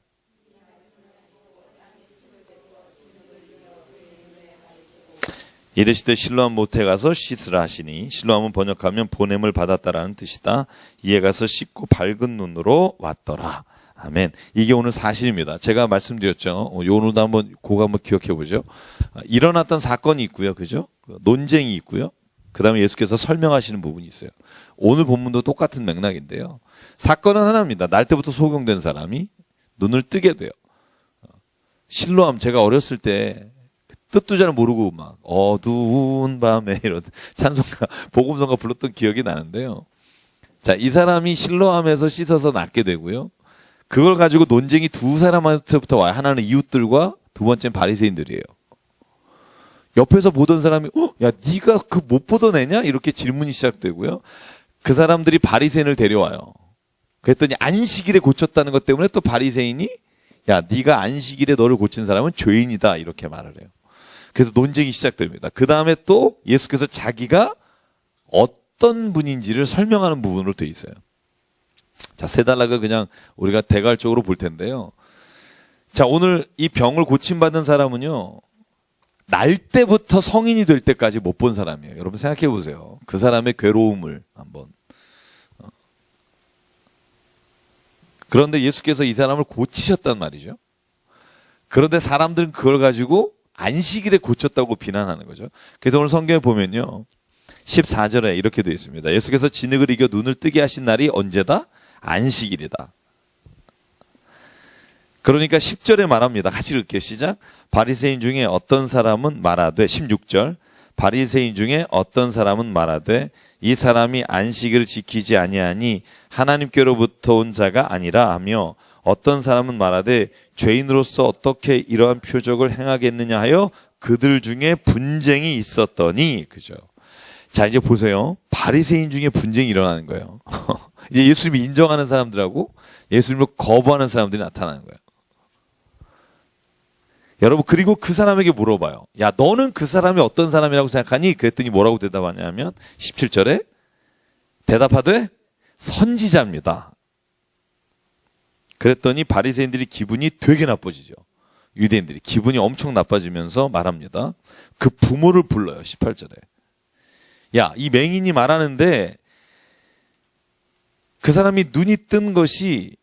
이르시되 실로암 못에 가서 씻으라 하시니 실로암은 번역하면 보냄을 받았다라는 뜻이다. 이에 가서 씻고 밝은 눈으로 왔더라. 아멘. 이게 오늘 사실입니다. 제가 말씀드렸죠. 오늘도 한번 그거 한번 기억해 보죠. 일어났던 사건이 있고요. 그죠? 논쟁이 있고요. 그 다음에 예수께서 설명하시는 부분이 있어요. 오늘 본문도 똑같은 맥락인데요. 사건은 하나입니다. 날 때부터 소경된 사람이 눈을 뜨게 돼요. 실로암 제가 어렸을 때 뜻도 잘 모르고 막 어두운 밤에 이런 찬송가 복음성가 불렀던 기억이 나는데요. 자, 이 사람이 실로암에서 씻어서 낫게 되고요. 그걸 가지고 논쟁이 두 사람한테부터 와요. 하나는 이웃들과 두 번째는 바리새인들이에요. 옆에서 보던 사람이 야 네가 그 못 보던 애냐? 이렇게 질문이 시작되고요. 그 사람들이 바리새인을 데려와요. 그랬더니 안식일에 고쳤다는 것 때문에 또 바리새인이 야 네가 안식일에 너를 고친 사람은 죄인이다 이렇게 말을 해요. 그래서 논쟁이 시작됩니다. 그 다음에 또 예수께서 자기가 어떤 분인지를 설명하는 부분으로 돼 있어요. 자, 세 단락을 그냥 우리가 대괄적으로 볼 텐데요. 자, 오늘 이 병을 고침받은 사람은요. 날 때부터 성인이 될 때까지 못 본 사람이에요. 여러분 생각해 보세요. 그 사람의 괴로움을 한번. 그런데 예수께서 이 사람을 고치셨단 말이죠. 그런데 사람들은 그걸 가지고 안식일에 고쳤다고 비난하는 거죠. 그래서 오늘 성경에 보면요. 14절에 이렇게 되어 있습니다. 예수께서 진흙을 이겨 눈을 뜨게 하신 날이 언제다? 안식일이다. 그러니까 10절에 말합니다. 같이 읽을게요. 시작. 바리새인 중에 어떤 사람은 말하되 16절 바리새인 중에 어떤 사람은 말하되 이 사람이 안식일을 지키지 아니하니 하나님께로부터 온 자가 아니라 하며 어떤 사람은 말하되 죄인으로서 어떻게 이러한 표적을 행하겠느냐 하여 그들 중에 분쟁이 있었더니 그죠. 자, 이제 보세요. 바리새인 중에 분쟁이 일어나는 거예요. 이제 예수님이 인정하는 사람들하고 예수님을 거부하는 사람들이 나타나는 거예요. 여러분, 그리고 그 사람에게 물어봐요. 야, 너는 그 사람이 어떤 사람이라고 생각하니? 그랬더니 뭐라고 대답하냐면 17절에 대답하되 선지자입니다. 그랬더니 바리새인들이 기분이 되게 나빠지죠. 유대인들이 기분이 엄청 나빠지면서 말합니다. 그 부모를 불러요. 18절에. 야, 이 맹인이 말하는데 그 사람이 눈이 뜬 것이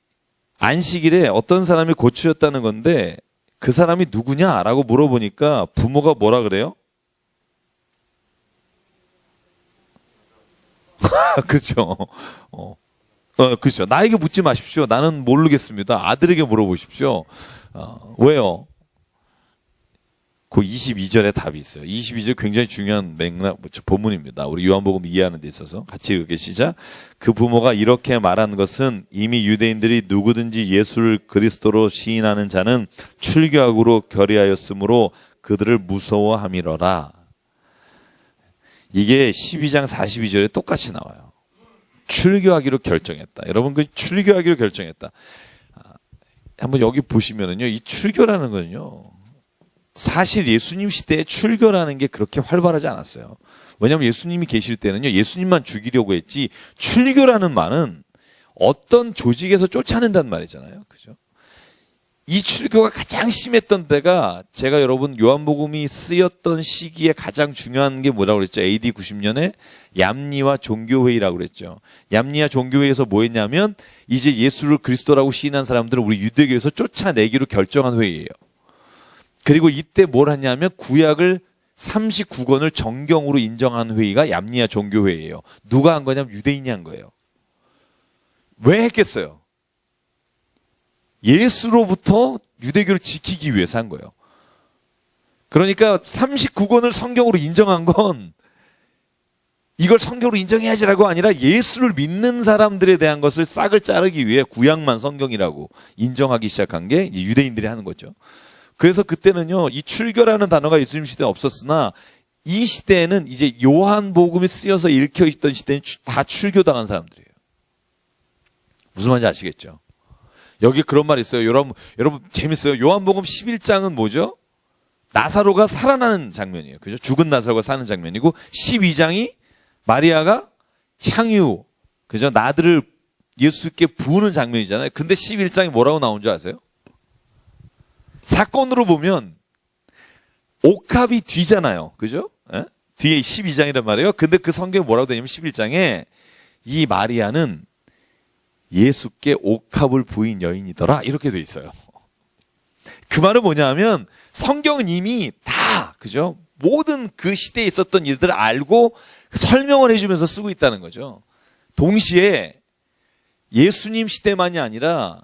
안식일에 어떤 사람이 고치셨다는 건데 그 사람이 누구냐라고 물어보니까 부모가 뭐라 그래요? 그렇죠. 그렇죠. 나에게 묻지 마십시오. 나는 모르겠습니다. 아들에게 물어보십시오. 왜요? 그 22절에 답이 있어요. 22절 굉장히 중요한 본문입니다. 우리 요한복음 이해하는 데 있어서 같이 읽게 시작. 그 부모가 이렇게 말한 것은 이미 유대인들이 누구든지 예수를 그리스도로 시인하는 자는 출교하기로 결의하였으므로 그들을 무서워함이러라. 이게 12장 42절에 똑같이 나와요. 출교하기로 결정했다. 여러분, 그 출교하기로 결정했다. 한번 여기 보시면은요, 이 출교라는 건요, 사실 예수님 시대에 출교라는 게 그렇게 활발하지 않았어요. 왜냐하면 예수님이 계실 때는요, 예수님만 죽이려고 했지, 출교라는 말은 어떤 조직에서 쫓아낸다는 말이잖아요. 그죠? 이 출교가 가장 심했던 때가 제가 여러분 요한복음이 쓰였던 시기에 가장 중요한 게 뭐라고 그랬죠? AD 90년에 얌리와 종교회의라고 그랬죠. 얌리와 종교회의에서 뭐 했냐면 이제 예수를 그리스도라고 시인한 사람들을 우리 유대교에서 쫓아내기로 결정한 회의예요. 그리고 이때 뭘 하냐면 구약을 39권을 정경으로 인정한 회의가 얌리아 종교회의예요. 누가 한 거냐면 유대인이 한 거예요. 왜 했겠어요? 예수로부터 유대교를 지키기 위해서 한 거예요. 그러니까 39권을 성경으로 인정한 건 이걸 성경으로 인정해야지라고 아니라 예수를 믿는 사람들에 대한 것을 싹을 자르기 위해 구약만 성경이라고 인정하기 시작한 게 유대인들이 하는 거죠. 그래서 그때는요, 이 출교라는 단어가 예수님 시대에 없었으나 이 시대에는 이제 요한복음이 쓰여서 읽혀 있던 시대는 다 출교당한 사람들이에요. 무슨 말인지 아시겠죠? 여기 그런 말이 있어요. 여러분 재밌어요. 요한복음 11장은 뭐죠? 나사로가 살아나는 장면이에요. 그죠? 죽은 나사로가 사는 장면이고 12장이 마리아가 향유, 그죠? 나들을 예수께 부으는 장면이잖아요. 근데 11장이 뭐라고 나온 줄 아세요? 사건으로 보면 옥합이 뒤잖아요. 그죠? 에? 뒤에 12장이란 말이에요. 근데 그 성경에 뭐라고 되냐면 11장에 이 마리아는 예수께 옥합을 부인 여인이더라. 이렇게 돼 있어요. 그 말은 뭐냐면 성경은 이미 다, 그죠? 모든 그 시대에 있었던 일들을 알고 설명을 해주면서 쓰고 있다는 거죠. 동시에 예수님 시대만이 아니라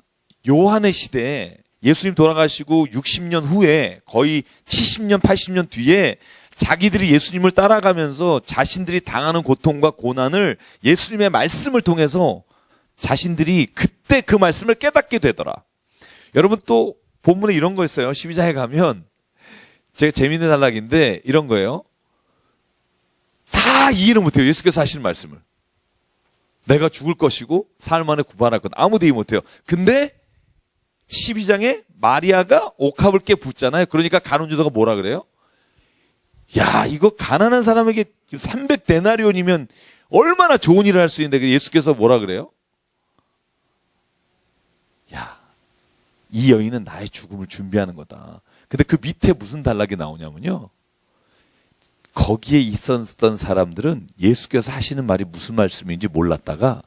요한의 시대에 예수님 돌아가시고 60년 후에 거의 70년, 80년 뒤에 자기들이 예수님을 따라가면서 자신들이 당하는 고통과 고난을 예수님의 말씀을 통해서 자신들이 그때 그 말씀을 깨닫게 되더라. 여러분 또 본문에 이런 거 있어요. 12장에 가면 제가 재미있는 단락인데 이런 거예요. 다 이해를 못해요. 예수께서 하시는 말씀을. 내가 죽을 것이고 사흘 만에 구발할 것. 아무도 이해 못해요. 근데 12장에 마리아가 옥합을 깨 붓잖아요. 그러니까 가룟유다가 뭐라 그래요? 야, 이거 가난한 사람에게 300데나리온이면 얼마나 좋은 일을 할 수 있는데 예수께서 뭐라 그래요? 야, 이 여인은 나의 죽음을 준비하는 거다. 근데 그 밑에 무슨 단락이 나오냐면요. 거기에 있었던 사람들은 예수께서 하시는 말이 무슨 말씀인지 몰랐다가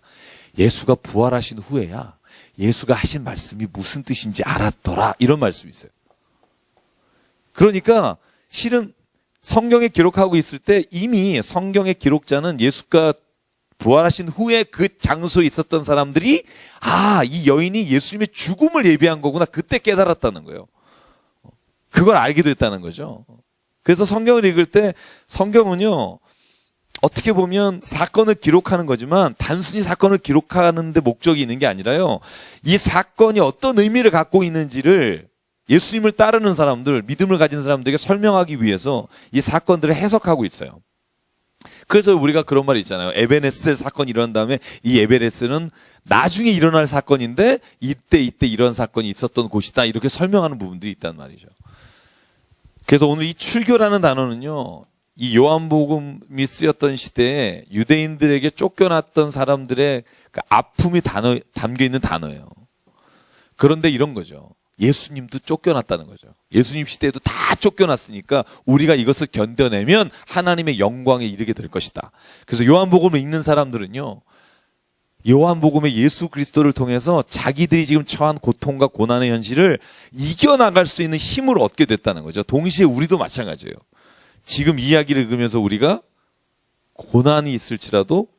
예수가 부활하신 후에야 예수가 하신 말씀이 무슨 뜻인지 알았더라. 이런 말씀이 있어요. 그러니까 실은 성경에 기록하고 있을 때 이미 성경의 기록자는 예수가 부활하신 후에 그 장소에 있었던 사람들이 이 여인이 예수님의 죽음을 예비한 거구나. 그때 깨달았다는 거예요. 그걸 알게 됐다는 거죠. 그래서 성경을 읽을 때 성경은요. 어떻게 보면 사건을 기록하는 거지만 단순히 사건을 기록하는 데 목적이 있는 게 아니라요. 이 사건이 어떤 의미를 갖고 있는지를 예수님을 따르는 사람들, 믿음을 가진 사람들에게 설명하기 위해서 이 사건들을 해석하고 있어요. 그래서 우리가 그런 말이 있잖아요. 에베네셀 사건이 일어난 다음에 이 에베네셀은 나중에 일어날 사건인데 이때 이런 사건이 있었던 곳이다. 이렇게 설명하는 부분들이 있단 말이죠. 그래서 오늘 이 출교라는 단어는요, 이 요한복음이 쓰였던 시대에 유대인들에게 쫓겨났던 사람들의 그 아픔이 담겨 있는 단어예요. 그런데 이런 거죠. 예수님도 쫓겨났다는 거죠. 예수님 시대에도 다 쫓겨났으니까 우리가 이것을 견뎌내면 하나님의 영광에 이르게 될 것이다. 그래서 요한복음을 읽는 사람들은요, 요한복음의 예수 그리스도를 통해서 자기들이 지금 처한 고통과 고난의 현실을 이겨나갈 수 있는 힘을 얻게 됐다는 거죠. 동시에 우리도 마찬가지예요. 지금 이야기를 읽으면서 우리가 고난이 있을지라도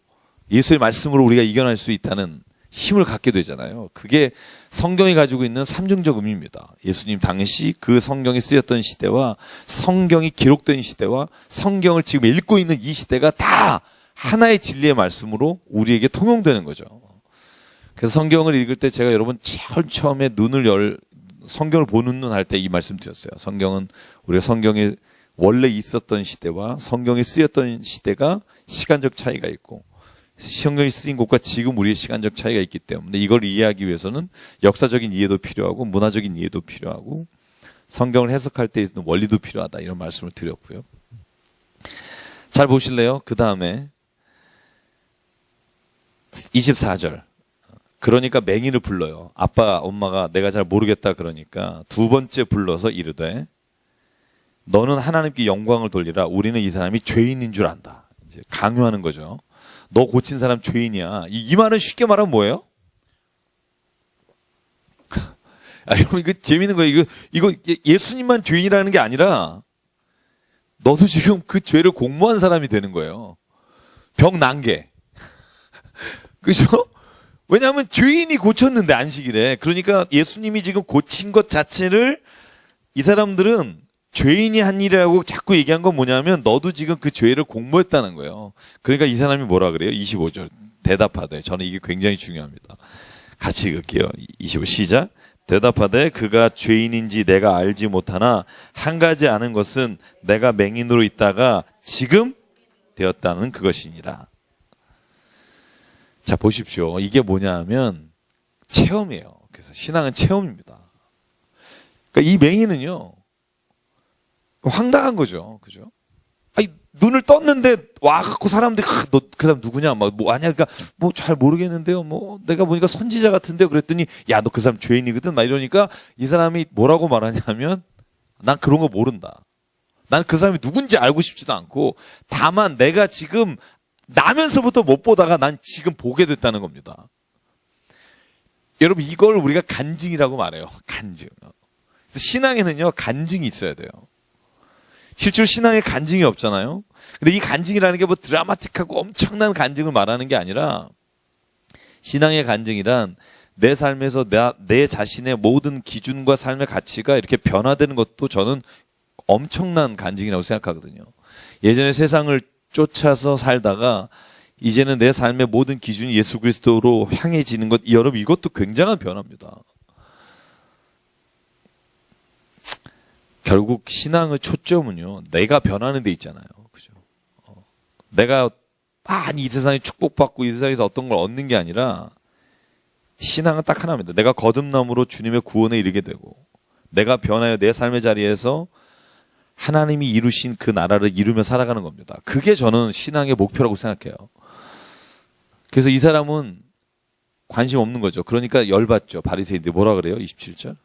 예수의 말씀으로 우리가 이겨낼 수 있다는 힘을 갖게 되잖아요. 그게 성경이 가지고 있는 삼중적 의미입니다. 예수님 당시 그 성경이 쓰였던 시대와 성경이 기록된 시대와 성경을 지금 읽고 있는 이 시대가 다 하나의 진리의 말씀으로 우리에게 통용되는 거죠. 그래서 성경을 읽을 때 제가 여러분 제일 처음에 성경을 보는 눈 할 때 이 말씀 드렸어요. 성경은 우리가 성경에 원래 있었던 시대와 성경이 쓰였던 시대가 시간적 차이가 있고 성경이 쓰인 곳과 지금 우리의 시간적 차이가 있기 때문에 이걸 이해하기 위해서는 역사적인 이해도 필요하고 문화적인 이해도 필요하고 성경을 해석할 때 있는 원리도 필요하다, 이런 말씀을 드렸고요. 잘 보실래요? 그 다음에 24절. 그러니까 맹인을 불러요. 아빠, 엄마가 내가 잘 모르겠다 그러니까 두 번째 불러서 이르되 너는 하나님께 영광을 돌리라. 우리는 이 사람이 죄인인 줄 안다. 이제 강요하는 거죠. 너 고친 사람 죄인이야. 이 말은 쉽게 말하면 뭐예요? 여러분, 이거 재밌는 거예요. 이거 예수님만 죄인이라는 게 아니라 너도 지금 그 죄를 공모한 사람이 되는 거예요. 병 난 게. 그죠? 왜냐하면 죄인이 고쳤는데 안식일에. 그러니까 예수님이 지금 고친 것 자체를 이 사람들은 죄인이 한 일이라고 자꾸 얘기한 건 뭐냐면 너도 지금 그 죄를 공모했다는 거예요. 그러니까 이 사람이 뭐라 그래요? 25절. 대답하되. 저는 이게 굉장히 중요합니다. 같이 읽을게요. 25 시작. 대답하되 그가 죄인인지 내가 알지 못하나 한 가지 아는 것은 내가 맹인으로 있다가 지금 되었다는 그것이니라. 자, 보십시오. 이게 뭐냐 하면 체험이에요. 그래서 신앙은 체험입니다. 그러니까 이 맹인은요, 황당한 거죠. 그죠? 아니, 눈을 떴는데 와갖고 사람들이, 너 그 사람 누구냐? 막, 뭐 아냐? 그러니까, 뭐 잘 모르겠는데요. 뭐, 내가 보니까 선지자 같은데요. 그랬더니, 야, 너 그 사람 죄인이거든? 막 이러니까 이 사람이 뭐라고 말하냐면, 난 그런 거 모른다. 난 그 사람이 누군지 알고 싶지도 않고, 다만 내가 지금 나면서부터 못 보다가 난 지금 보게 됐다는 겁니다. 여러분, 이걸 우리가 간증이라고 말해요. 간증. 그래서 신앙에는요, 간증이 있어야 돼요. 실제로 신앙에 간증이 없잖아요. 근데 이 간증이라는 게 뭐 드라마틱하고 엄청난 간증을 말하는 게 아니라 신앙의 간증이란 내 삶에서 내 자신의 모든 기준과 삶의 가치가 이렇게 변화되는 것도 저는 엄청난 간증이라고 생각하거든요. 예전에 세상을 쫓아서 살다가 이제는 내 삶의 모든 기준이 예수 그리스도로 향해지는 것, 여러분 이것도 굉장한 변화입니다. 결국 신앙의 초점은요, 내가 변하는 데 있잖아요. 그죠? 내가 많이 이 세상에 축복받고 이 세상에서 어떤 걸 얻는 게 아니라 신앙은 딱 하나입니다. 내가 거듭남으로 주님의 구원에 이르게 되고 내가 변하여 내 삶의 자리에서 하나님이 이루신 그 나라를 이루며 살아가는 겁니다. 그게 저는 신앙의 목표라고 생각해요. 그래서 이 사람은 관심 없는 거죠. 그러니까 열받죠. 바리새인들이 뭐라 그래요? 27절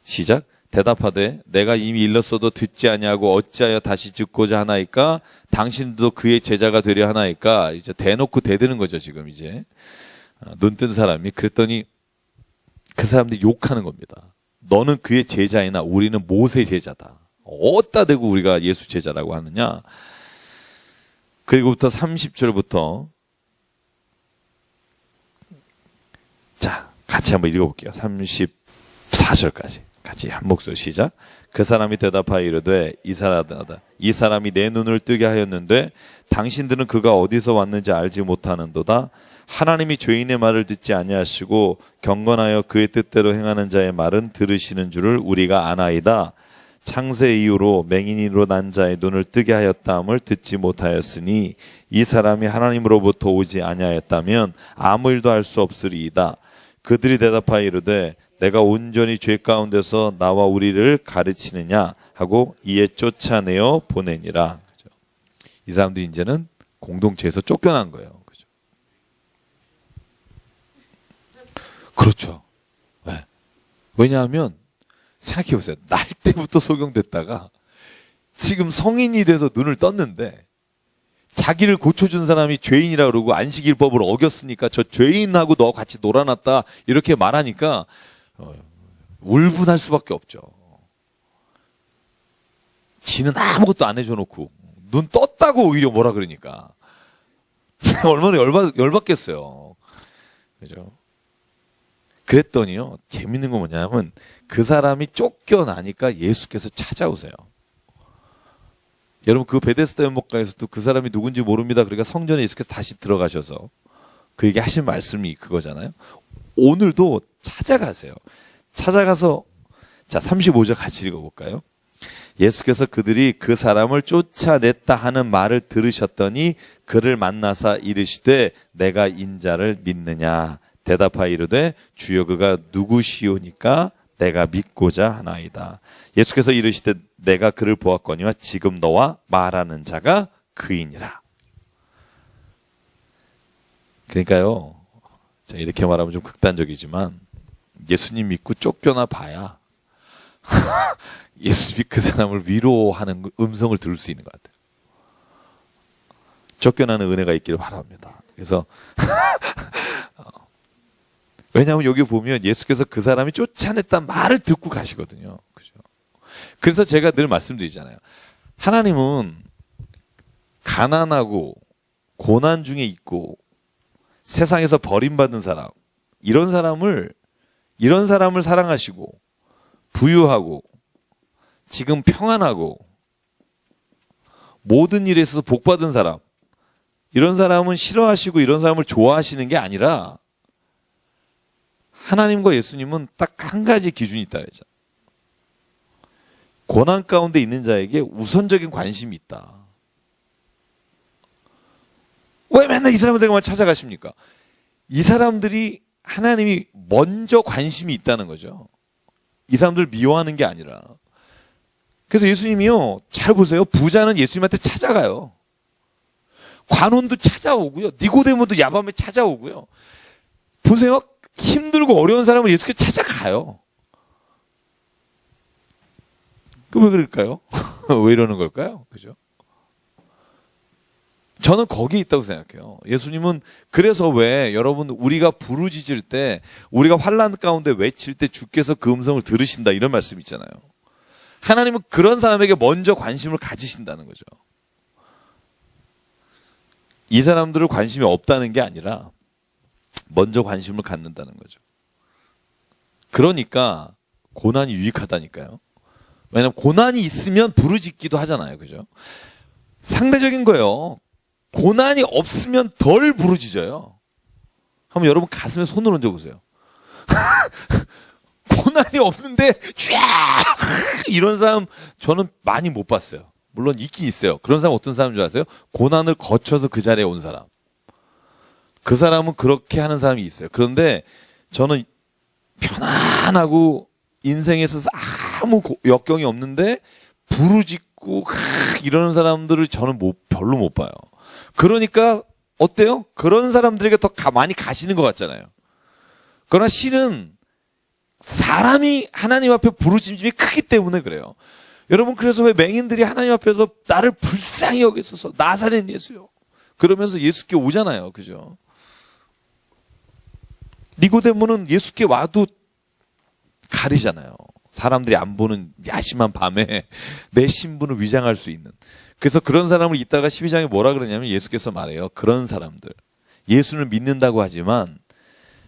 시작. 대답하되 내가 이미 일렀어도 듣지 아니하고 어찌하여 다시 듣고자 하나이까? 당신도 그의 제자가 되려 하나이까? 이제 대놓고 대드는 거죠. 지금 이제 눈 뜬 사람이. 그랬더니 그 사람들이 욕하는 겁니다. 너는 그의 제자이나 우리는 모세 제자다. 어디다 대고 우리가 예수 제자라고 하느냐? 그리고부터 30절부터 자, 같이 한번 읽어볼게요. 34절까지. 같이 한 목소리 시작. 그 사람이 대답하여 이르되 이 사람이 내 눈을 뜨게 하였는데 당신들은 그가 어디서 왔는지 알지 못하는도다. 하나님이 죄인의 말을 듣지 아니하시고 경건하여 그의 뜻대로 행하는 자의 말은 들으시는 줄을 우리가 아나이다. 창세 이후로 맹인으로 난 자의 눈을 뜨게 하였다함을 듣지 못하였으니 이 사람이 하나님으로부터 오지 아니하였다면 아무 일도 할 수 없으리이다. 그들이 대답하여 이르되 내가 온전히 죄 가운데서 나와 우리를 가르치느냐 하고 이에 쫓아내어 보내니라. 그죠? 이 사람들이 이제는 공동체에서 쫓겨난 거예요. 그죠? 그렇죠. 네. 왜냐하면 생각해보세요. 날 때부터 소경됐다가 지금 성인이 돼서 눈을 떴는데 자기를 고쳐준 사람이 죄인이라 그러고 안식일법을 어겼으니까 저 죄인하고 너 같이 놀아놨다 이렇게 말하니까 울분할 수밖에 없죠. 지는 아무것도 안 해줘놓고 눈 떴다고 오히려 뭐라 그러니까 얼마나 열받겠어요. 그죠? 그랬더니요, 재밌는 건 뭐냐면 그 사람이 쫓겨나니까 예수께서 찾아오세요. 여러분, 그 베데스다 연못가에서도 그 사람이 누군지 모릅니다. 그러니까 성전에 예수께서 다시 들어가셔서 그에게 하신 말씀이 그거잖아요. 오늘도 찾아가세요. 찾아가서, 자, 35절 같이 읽어볼까요? 예수께서 그들이 그 사람을 쫓아냈다 하는 말을 들으셨더니 그를 만나사 이르시되 내가 인자를 믿느냐? 대답하여 이르되 주여 그가 누구시오니까 내가 믿고자 하나이다. 예수께서 이르시되 내가 그를 보았거니와 지금 너와 말하는 자가 그이니라. 그러니까요, 제가 이렇게 말하면 좀 극단적이지만 예수님 믿고 쫓겨나 봐야 예수님이 그 사람을 위로하는 음성을 들을 수 있는 것 같아요. 쫓겨나는 은혜가 있기를 바랍니다. 그래서 왜냐하면 여기 보면 예수께서 그 사람이 쫓아냈단 말을 듣고 가시거든요. 그죠? 그래서 제가 늘 말씀드리잖아요. 하나님은 가난하고 고난 중에 있고 세상에서 버림받은 사람, 이런 사람을 사랑하시고 부유하고 지금 평안하고 모든 일에 있어서 복받은 사람, 이런 사람은 싫어하시고 이런 사람을 좋아하시는 게 아니라 하나님과 예수님은 딱 한 가지 기준이 있다 그랬잖아요. 고난 가운데 있는 자에게 우선적인 관심이 있다. 왜 맨날 이 사람들에게만 찾아가십니까? 이 사람들이 하나님이 먼저 관심이 있다는 거죠. 이 사람들 미워하는 게 아니라. 그래서 예수님이요, 잘 보세요. 부자는 예수님한테 찾아가요. 관원도 찾아오고요. 니고데모도 야밤에 찾아오고요. 보세요. 힘들고 어려운 사람을 예수께서 찾아가요. 그 왜 그럴까요? 왜 이러는 걸까요? 그죠? 저는 거기에 있다고 생각해요. 예수님은 그래서 왜 여러분 우리가 부르짖을 때 우리가 환난 가운데 외칠 때 주께서 그 음성을 들으신다 이런 말씀 있잖아요. 하나님은 그런 사람에게 먼저 관심을 가지신다는 거죠. 이 사람들을 관심이 없다는 게 아니라 먼저 관심을 갖는다는 거죠. 그러니까 고난이 유익하다니까요. 왜냐하면 고난이 있으면 부르짖기도 하잖아요. 그죠? 상대적인 거예요. 고난이 없으면 덜 부르짖어요. 한번 여러분 가슴에 손을 얹어보세요. 고난이 없는데 쫙 이런 사람 저는 많이 못 봤어요. 물론 있긴 있어요. 그런 사람 어떤 사람인 줄 아세요? 고난을 거쳐서 그 자리에 온 사람. 그 사람은 그렇게 하는 사람이 있어요. 그런데 저는 편안하고 인생에 있어서 아무 역경이 없는데 부르짖고 이러는 사람들을 저는 별로 못 봐요. 그러니까 어때요? 그런 사람들에게 더 많이 가시는 것 같잖아요. 그러나 실은 사람이 하나님 앞에 부르짖음이 크기 때문에 그래요. 여러분, 그래서 왜 맹인들이 하나님 앞에서 나를 불쌍히 여기소서 나사렛 예수요 그러면서 예수께 오잖아요. 그죠? 니고데모는 예수께 와도 가리잖아요. 사람들이 안 보는 야심한 밤에 내 신분을 위장할 수 있는. 그래서 그런 사람을 이따가 12장에 뭐라 그러냐면 예수께서 말해요. 그런 사람들. 예수를 믿는다고 하지만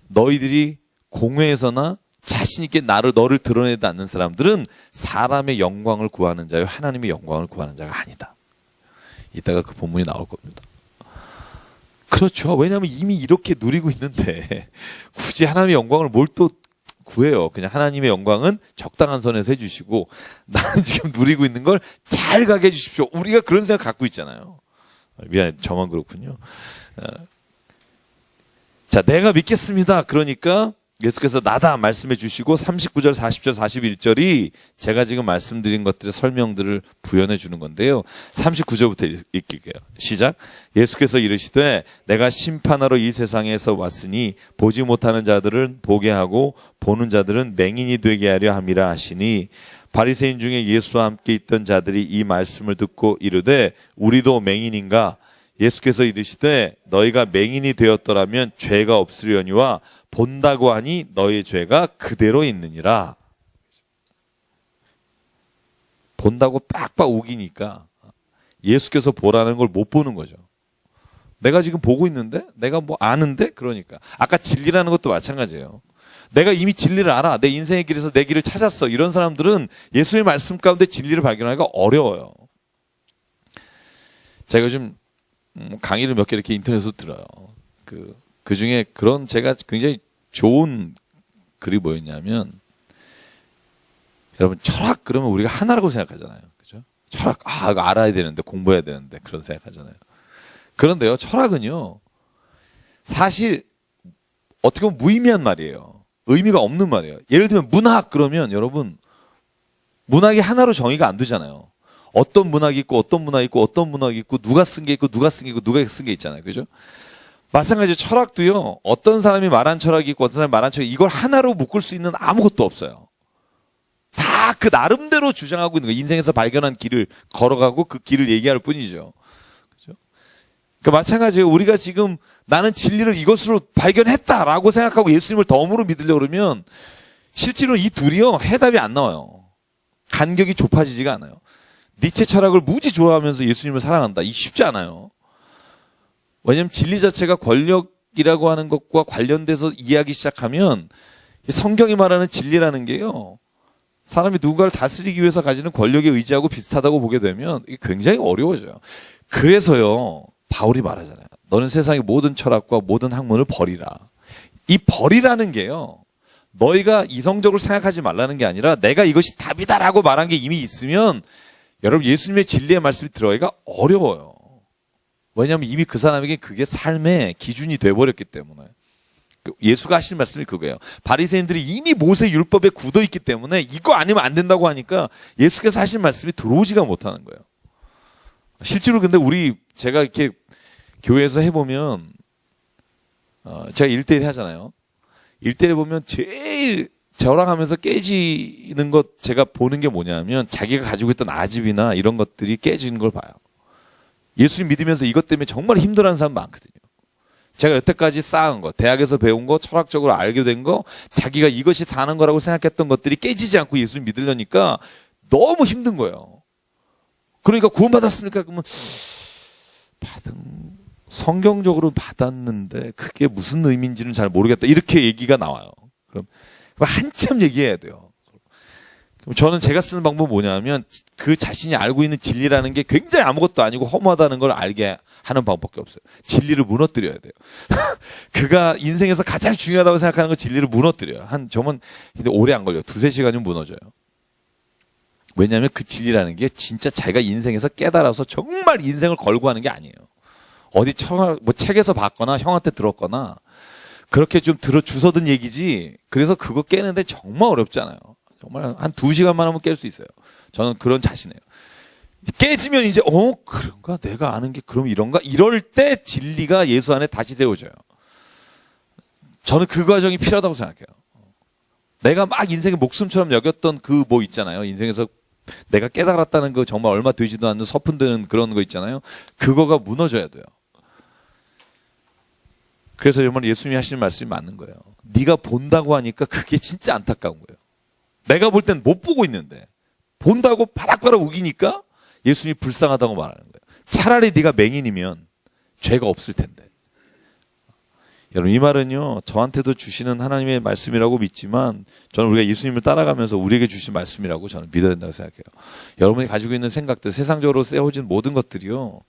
너희들이 공회에서나 자신 있게 너를 드러내지 않는 사람들은 사람의 영광을 구하는 자요 하나님의 영광을 구하는 자가 아니다. 이따가 그 본문이 나올 겁니다. 그렇죠. 왜냐하면 이미 이렇게 누리고 있는데 굳이 하나님의 영광을 뭘 또 구해요. 그냥 하나님의 영광은 적당한 선에서 해주시고 나는 지금 누리고 있는 걸 잘 가게 해주십시오. 우리가 그런 생각 갖고 있잖아요. 미안해, 저만 그렇군요. 자, 내가 믿겠습니다. 그러니까 예수께서 나다 말씀해 주시고 39절, 40절, 41절이 제가 지금 말씀드린 것들의 설명들을 부연해 주는 건데요. 39절부터 읽을게요. 시작. 예수께서 이르시되 내가 심판하러 이 세상에서 왔으니 보지 못하는 자들은 보게 하고 보는 자들은 맹인이 되게 하려 함이라 하시니 바리새인 중에 예수와 함께 있던 자들이 이 말씀을 듣고 이르되 우리도 맹인인가? 예수께서 이르시되 너희가 맹인이 되었더라면 죄가 없으려니와 본다고 하니 너희 죄가 그대로 있느니라. 본다고 빡빡 우기니까 예수께서 보라는 걸 못 보는 거죠. 내가 지금 보고 있는데 내가 뭐 아는데 그러니까 아까 진리라는 것도 마찬가지예요. 내가 이미 진리를 알아. 내 인생의 길에서 내 길을 찾았어. 이런 사람들은 예수의 말씀 가운데 진리를 발견하기가 어려워요. 제가 요즘 강의를 몇 개 이렇게 인터넷으로 들어요. 그 중에 그런 제가 굉장히 좋은 글이 뭐였냐면, 여러분, 철학 그러면 우리가 하나라고 생각하잖아요. 그죠? 철학, 이거 알아야 되는데, 공부해야 되는데, 그런 생각하잖아요. 그런데요, 철학은요, 사실, 어떻게 보면 무의미한 말이에요. 의미가 없는 말이에요. 예를 들면 문학 그러면 여러분, 문학이 하나로 정의가 안 되잖아요. 어떤 문학이 있고 어떤 문학이 있고 어떤 문학이 있고 누가 쓴 게 있고 누가 쓴 게 있고 누가 쓴 게 있잖아요. 그죠? 마찬가지로 철학도요. 어떤 사람이 말한 철학이 있고 어떤 사람이 말한 철학이 이걸 하나로 묶을 수 있는 아무것도 없어요. 다 그 나름대로 주장하고 있는 거예요. 인생에서 발견한 길을 걸어가고 그 길을 얘기할 뿐이죠. 그죠? 그러니까 마찬가지예요. 우리가 지금 나는 진리를 이것으로 발견했다라고 생각하고 예수님을 덤으로 믿으려고 그러면 실제로 이 둘이요. 해답이 안 나와요. 간격이 좁아지지가 않아요. 니체 철학을 무지 좋아하면서 예수님을 사랑한다. 이 쉽지 않아요. 왜냐하면 진리 자체가 권력이라고 하는 것과 관련돼서 이해하기 시작하면 성경이 말하는 진리라는 게요. 사람이 누군가를 다스리기 위해서 가지는 권력에 의지하고 비슷하다고 보게 되면 이게 굉장히 어려워져요. 그래서요. 바울이 말하잖아요. 너는 세상의 모든 철학과 모든 학문을 버리라. 이 버리라는 게요. 너희가 이성적으로 생각하지 말라는 게 아니라 내가 이것이 답이다라고 말한 게 이미 있으면 여러분 예수님의 진리의 말씀이 들어가기가 어려워요. 왜냐하면 이미 그 사람에게 그게 삶의 기준이 돼버렸기 때문에. 예수가 하신 말씀이 그거예요. 바리새인들이 이미 모세 율법에 굳어있기 때문에 이거 아니면 안 된다고 하니까 예수께서 하신 말씀이 들어오지가 못하는 거예요. 실제로 근데 제가 이렇게 교회에서 해보면 제가 1대1 하잖아요. 1대1 보면 제일 저랑 하면서 깨지는 것 제가 보는 게 뭐냐면 자기가 가지고 있던 아집이나 이런 것들이 깨지는 걸 봐요. 예수님 믿으면서 이것 때문에 정말 힘들어하는 사람 많거든요. 제가 여태까지 쌓은 거, 대학에서 배운 거, 철학적으로 알게 된 거, 자기가 이것이 사는 거라고 생각했던 것들이 깨지지 않고 예수님 믿으려니까 너무 힘든 거예요. 그러니까 구원받았습니까? 그러면 성경적으로 받았는데 그게 무슨 의미인지는 잘 모르겠다. 이렇게 얘기가 나와요. 그럼 한참 얘기해야 돼요. 그럼 저는 제가 쓰는 방법은 뭐냐면 그 자신이 알고 있는 진리라는 게 굉장히 아무것도 아니고 허무하다는 걸 알게 하는 방법밖에 없어요. 진리를 무너뜨려야 돼요. 그가 인생에서 가장 중요하다고 생각하는 건 진리를 무너뜨려요. 저는 근데 오래 안 걸려요. 2-3시간이면 무너져요. 왜냐하면 그 진리라는 게 진짜 자기가 인생에서 깨달아서 정말 인생을 걸고 하는 게 아니에요. 어디 책에서 봤거나 형한테 들었거나 그렇게 좀 주워든 얘기지. 그래서 그거 깨는데 정말 어렵잖아요. 정말 한 2시간만 하면 깰 수 있어요. 저는 그런 자신이에요. 깨지면 이제 그런가? 내가 아는 게 그럼 이런가? 이럴 때 진리가 예수 안에 다시 세워져요. 저는 그 과정이 필요하다고 생각해요. 내가 막 인생의 목숨처럼 여겼던 그 뭐 있잖아요. 인생에서 내가 깨달았다는 거 정말 얼마 되지도 않는 서푼되는 그런 거 있잖아요. 그거가 무너져야 돼요. 그래서 정말 예수님이 하시는 말씀이 맞는 거예요. 네가 본다고 하니까 그게 진짜 안타까운 거예요. 내가 볼 땐 못 보고 있는데 본다고 바락바락 우기니까 예수님이 불쌍하다고 말하는 거예요. 차라리 네가 맹인이면 죄가 없을 텐데. 여러분 이 말은요. 저한테도 주시는 하나님의 말씀이라고 믿지만 저는 우리가 예수님을 따라가면서 우리에게 주신 말씀이라고 저는 믿어야 된다고 생각해요. 여러분이 가지고 있는 생각들, 세상적으로 세워진 모든 것들이요.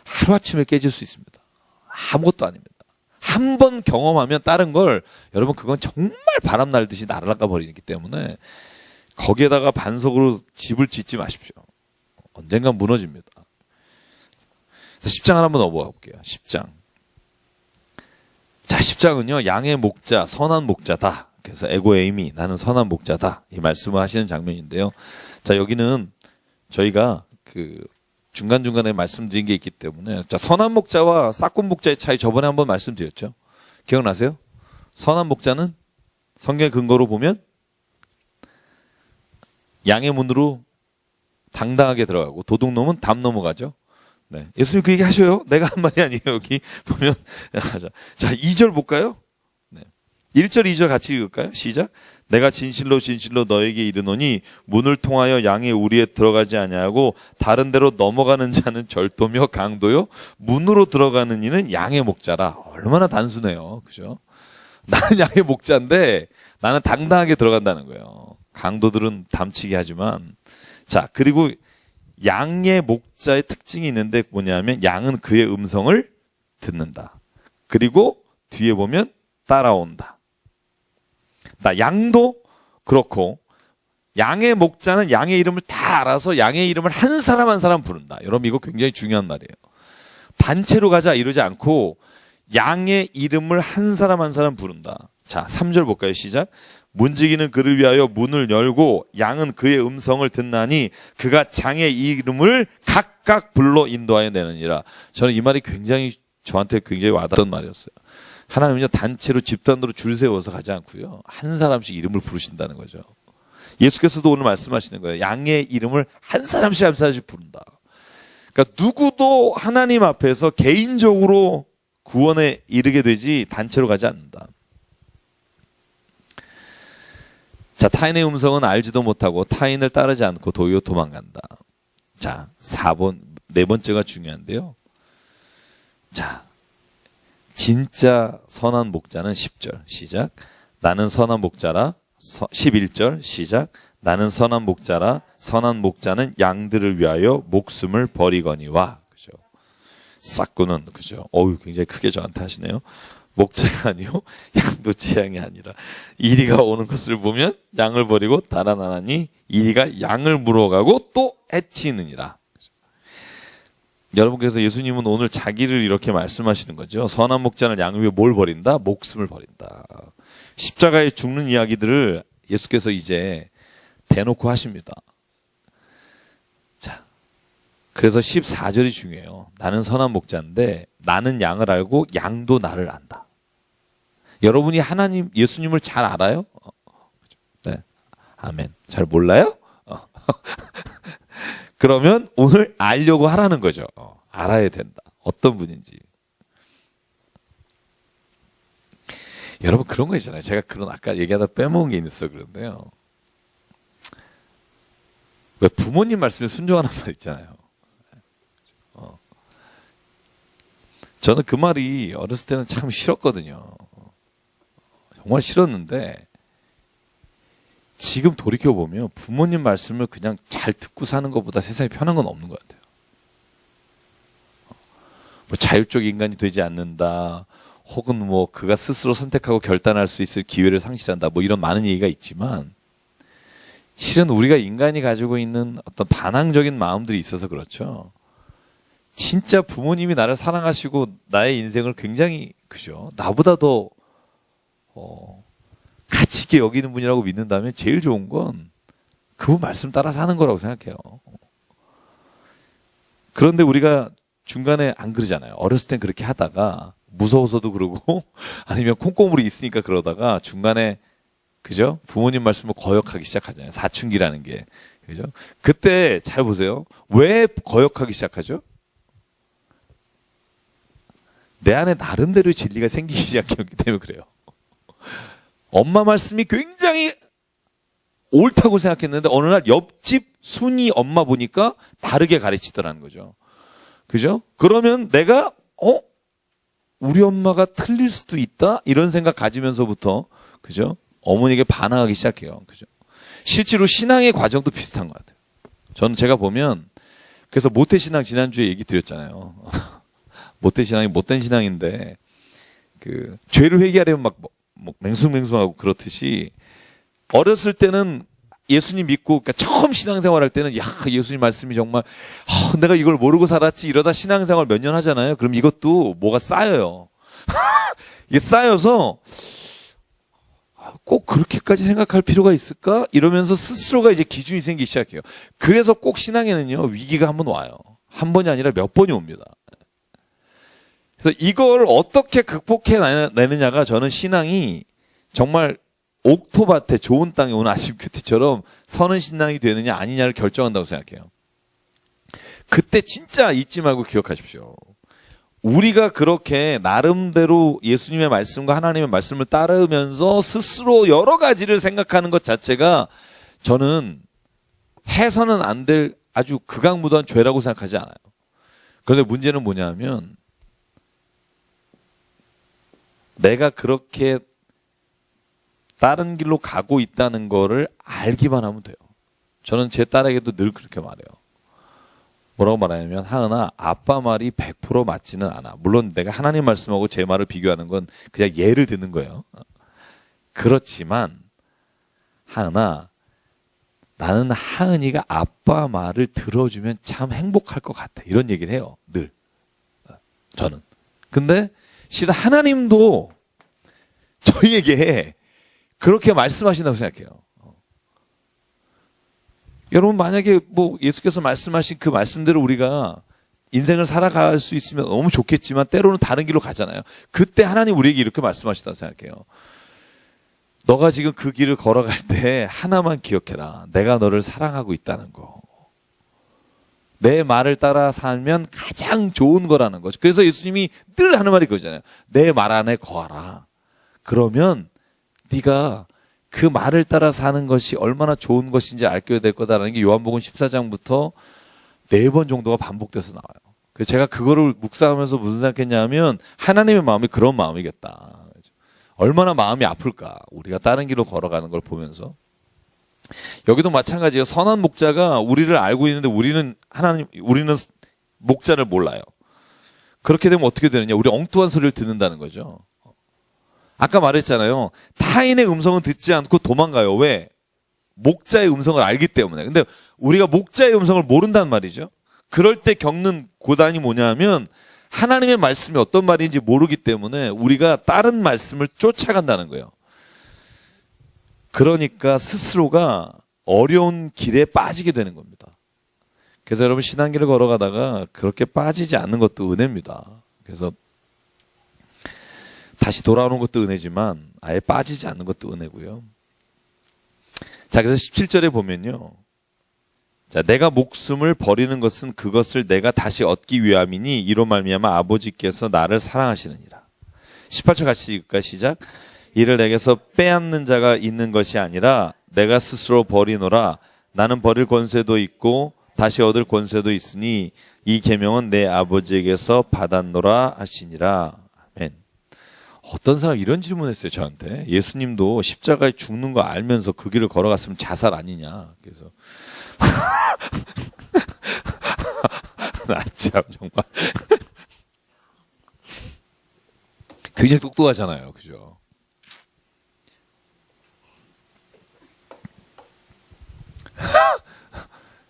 하루아침에 깨질 수 있습니다. 아무것도 아닙니다. 한 번 경험하면 다른 걸 여러분 그건 정말 바람 날듯이 날아가 버리기 때문에 거기에다가 반석으로 집을 짓지 마십시오. 언젠간 무너집니다. 그래서 10장 한번 넘어가 볼게요. 10장. 자, 10장은요, 양의 목자, 선한 목자다. 그래서 에고에이미, 나는 선한 목자다. 이 말씀을 하시는 장면인데요. 자, 여기는 저희가 중간중간에 말씀드린 게 있기 때문에, 자, 선한 목자와 싹군 목자의 차이 저번에 한번 말씀드렸죠. 기억나세요? 선한 목자는 성경의 근거로 보면 양의 문으로 당당하게 들어가고 도둑놈은 담 넘어가죠. 네. 예수님 그 얘기 하셔요. 내가 한 말이 아니에요. 여기 보면. 자, 2절 볼까요? 네. 1절, 2절 같이 읽을까요? 시작. 내가 진실로 진실로 너에게 이르노니 문을 통하여 양의 우리에 들어가지 아니하고 다른 데로 넘어가는 자는 절도며 강도요. 문으로 들어가는 이는 양의 목자라. 얼마나 단순해요. 그죠? 나는 양의 목자인데 나는 당당하게 들어간다는 거예요. 강도들은 담치게 하지만. 자, 그리고 양의 목자의 특징이 있는데 뭐냐면 양은 그의 음성을 듣는다. 그리고 뒤에 보면 따라온다. 나 양도 그렇고 양의 목자는 양의 이름을 다 알아서 양의 이름을 한 사람 한 사람 부른다. 여러분 이거 굉장히 중요한 말이에요. 단체로 가자 이러지 않고 양의 이름을 한 사람 한 사람 부른다. 자, 3절 볼까요? 시작. 문지기는 그를 위하여 문을 열고 양은 그의 음성을 듣나니 그가 장의 이름을 각각 불러 인도하여 내느니라. 저는 이 말이 저한테 굉장히 와닿았던 말이었어요. 하나님은요, 단체로 집단으로 줄 세워서 가지 않고요, 한 사람씩 이름을 부르신다는 거죠. 예수께서도 오늘 말씀하시는 거예요. 양의 이름을 한 사람씩 한 사람씩 부른다. 그러니까 누구도 하나님 앞에서 개인적으로 구원에 이르게 되지 단체로 가지 않는다. 자, 타인의 음성은 알지도 못하고 타인을 따르지 않고 도리어 도망간다. 자, 4번, 네 번째가 중요한데요. 자, 진짜 선한 목자는 10절 시작. 나는 선한 목자라. 11절 시작. 나는 선한 목자라. 선한 목자는 양들을 위하여 목숨을 버리거니와. 그죠? 싹구는 그죠? 굉장히 크게 저한테 하시네요. 목자가 아니요, 양도 재앙이 아니라 이리가 오는 것을 보면 양을 버리고 달아나니 이리가 양을 물어가고 또 해치느니라. 여러분, 그래서 예수님은 오늘 자기를 이렇게 말씀하시는 거죠. 선한 목자는 양 위에 뭘 버린다? 목숨을 버린다. 십자가에 죽는 이야기들을 예수께서 이제 대놓고 하십니다. 자, 그래서 14절이 중요해요. 나는 선한 목자인데 나는 양을 알고 양도 나를 안다. 여러분이 하나님, 예수님을 잘 알아요? 네. 아멘. 잘 몰라요? 그러면 오늘 알려고 하라는 거죠. 알아야 된다. 어떤 분인지. 여러분 그런 거 있잖아요. 제가 아까 얘기하다 빼먹은 게 있어 그런데요. 왜 부모님 말씀에 순종하는 말 있잖아요. 저는 그 말이 어렸을 때는 참 싫었거든요. 정말 싫었는데 지금 돌이켜보면 부모님 말씀을 그냥 잘 듣고 사는 것보다 세상에 편한 건 없는 것 같아요. 뭐 자율적 인간이 되지 않는다, 혹은 뭐 그가 스스로 선택하고 결단할 수 있을 기회를 상실한다, 뭐 이런 많은 얘기가 있지만 실은 우리가 인간이 가지고 있는 어떤 반항적인 마음들이 있어서 그렇죠. 진짜 부모님이 나를 사랑하시고 나의 인생을 굉장히 그죠, 나보다 더 가치 있게 여기는 분이라고 믿는다면 제일 좋은 건 그분 말씀 따라 사는 거라고 생각해요. 그런데 우리가 중간에 안 그러잖아요. 어렸을 땐 그렇게 하다가 무서워서도 그러고 아니면 콩고물이 있으니까 그러다가 중간에 그죠? 부모님 말씀을 거역하기 시작하잖아요. 사춘기라는 게. 그죠? 그때 잘 보세요. 왜 거역하기 시작하죠? 내 안에 나름대로의 진리가 생기기 시작했기 때문에 그래요. 엄마 말씀이 굉장히 옳다고 생각했는데 어느 날 옆집 순이 엄마 보니까 다르게 가르치더라는 거죠. 그죠? 그러면 내가 우리 엄마가 틀릴 수도 있다? 이런 생각 가지면서부터 그죠? 어머니에게 반항하기 시작해요. 그죠? 실제로 신앙의 과정도 비슷한 것 같아요. 저는 제가 보면 그래서 모태신앙 지난주에 얘기 드렸잖아요. 모태신앙이 못된 신앙인데 그 죄를 회개하려면 막 맹숭맹숭하고 그렇듯이 어렸을 때는 예수님 믿고 그러니까 처음 신앙생활할 때는 야 예수님 말씀이 정말 내가 이걸 모르고 살았지 이러다 신앙생활 몇 년 하잖아요. 그럼 이것도 뭐가 쌓여요. 이게 쌓여서 꼭 그렇게까지 생각할 필요가 있을까? 이러면서 스스로가 이제 기준이 생기기 시작해요. 그래서 꼭 신앙에는요, 위기가 한번 와요. 한 번이 아니라 몇 번이 옵니다. 그래서 이걸 어떻게 극복해내느냐가 저는 신앙이 정말 옥토밭에 좋은 땅에 오는 아침 큐티처럼 서는 신앙이 되느냐 아니냐를 결정한다고 생각해요. 그때 진짜 잊지 말고 기억하십시오. 우리가 그렇게 나름대로 예수님의 말씀과 하나님의 말씀을 따르면서 스스로 여러 가지를 생각하는 것 자체가 저는 해서는 안 될 아주 극악무도한 죄라고 생각하지 않아요. 그런데 문제는 뭐냐면 내가 그렇게 다른 길로 가고 있다는 거를 알기만 하면 돼요. 저는 제 딸에게도 늘 그렇게 말해요. 뭐라고 말하냐면, 하은아, 아빠 말이 100% 맞지는 않아. 물론 내가 하나님 말씀하고 제 말을 비교하는 건 그냥 예를 드는 거예요. 그렇지만 하은아, 나는 하은이가 아빠 말을 들어주면 참 행복할 것 같아. 이런 얘기를 해요. 늘. 저는. 근데 실은 하나님도 저희에게 그렇게 말씀하신다고 생각해요. 여러분, 만약에 뭐 예수께서 말씀하신 그 말씀대로 우리가 인생을 살아갈 수 있으면 너무 좋겠지만 때로는 다른 길로 가잖아요. 그때 하나님 우리에게 이렇게 말씀하시다고 생각해요. 너가 지금 그 길을 걸어갈 때 하나만 기억해라. 내가 너를 사랑하고 있다는 거. 내 말을 따라 살면 가장 좋은 거라는 거죠. 그래서 예수님이 늘 하는 말이 그거잖아요. 내 말 안에 거하라. 그러면 네가 그 말을 따라 사는 것이 얼마나 좋은 것인지 알게 될 거다라는 게 요한복음 14장부터 4번 정도가 반복돼서 나와요. 그래서 제가 그거를 묵상하면서 무슨 생각했냐면 하나님의 마음이 그런 마음이겠다. 얼마나 마음이 아플까. 우리가 다른 길로 걸어가는 걸 보면서. 여기도 마찬가지예요. 선한 목자가 우리를 알고 있는데 우리는 목자를 몰라요. 그렇게 되면 어떻게 되느냐. 우리 엉뚱한 소리를 듣는다는 거죠. 아까 말했잖아요. 타인의 음성은 듣지 않고 도망가요. 왜? 목자의 음성을 알기 때문에. 근데 우리가 목자의 음성을 모른단 말이죠. 그럴 때 겪는 고단이 뭐냐면 하나님의 말씀이 어떤 말인지 모르기 때문에 우리가 다른 말씀을 쫓아간다는 거예요. 그러니까 스스로가 어려운 길에 빠지게 되는 겁니다. 그래서 여러분, 신앙길을 걸어가다가 그렇게 빠지지 않는 것도 은혜입니다. 그래서 다시 돌아오는 것도 은혜지만 아예 빠지지 않는 것도 은혜고요. 자, 그래서 17절에 보면요. 자, 내가 목숨을 버리는 것은 그것을 내가 다시 얻기 위함이니 이로 말미암아 아버지께서 나를 사랑하시느니라. 18절 같이 읽을까? 시작. 이를 내게서 빼앗는 자가 있는 것이 아니라 내가 스스로 버리노라. 나는 버릴 권세도 있고 다시 얻을 권세도 있으니 이 계명은 내 아버지에게서 받았노라 하시니라. 아멘. 어떤 사람 이런 질문했어요, 저한테. 예수님도 십자가에 죽는 거 알면서 그 길을 걸어갔으면 자살 아니냐. 그래서 나 참 정말 굉장히 똑똑하잖아요, 그죠?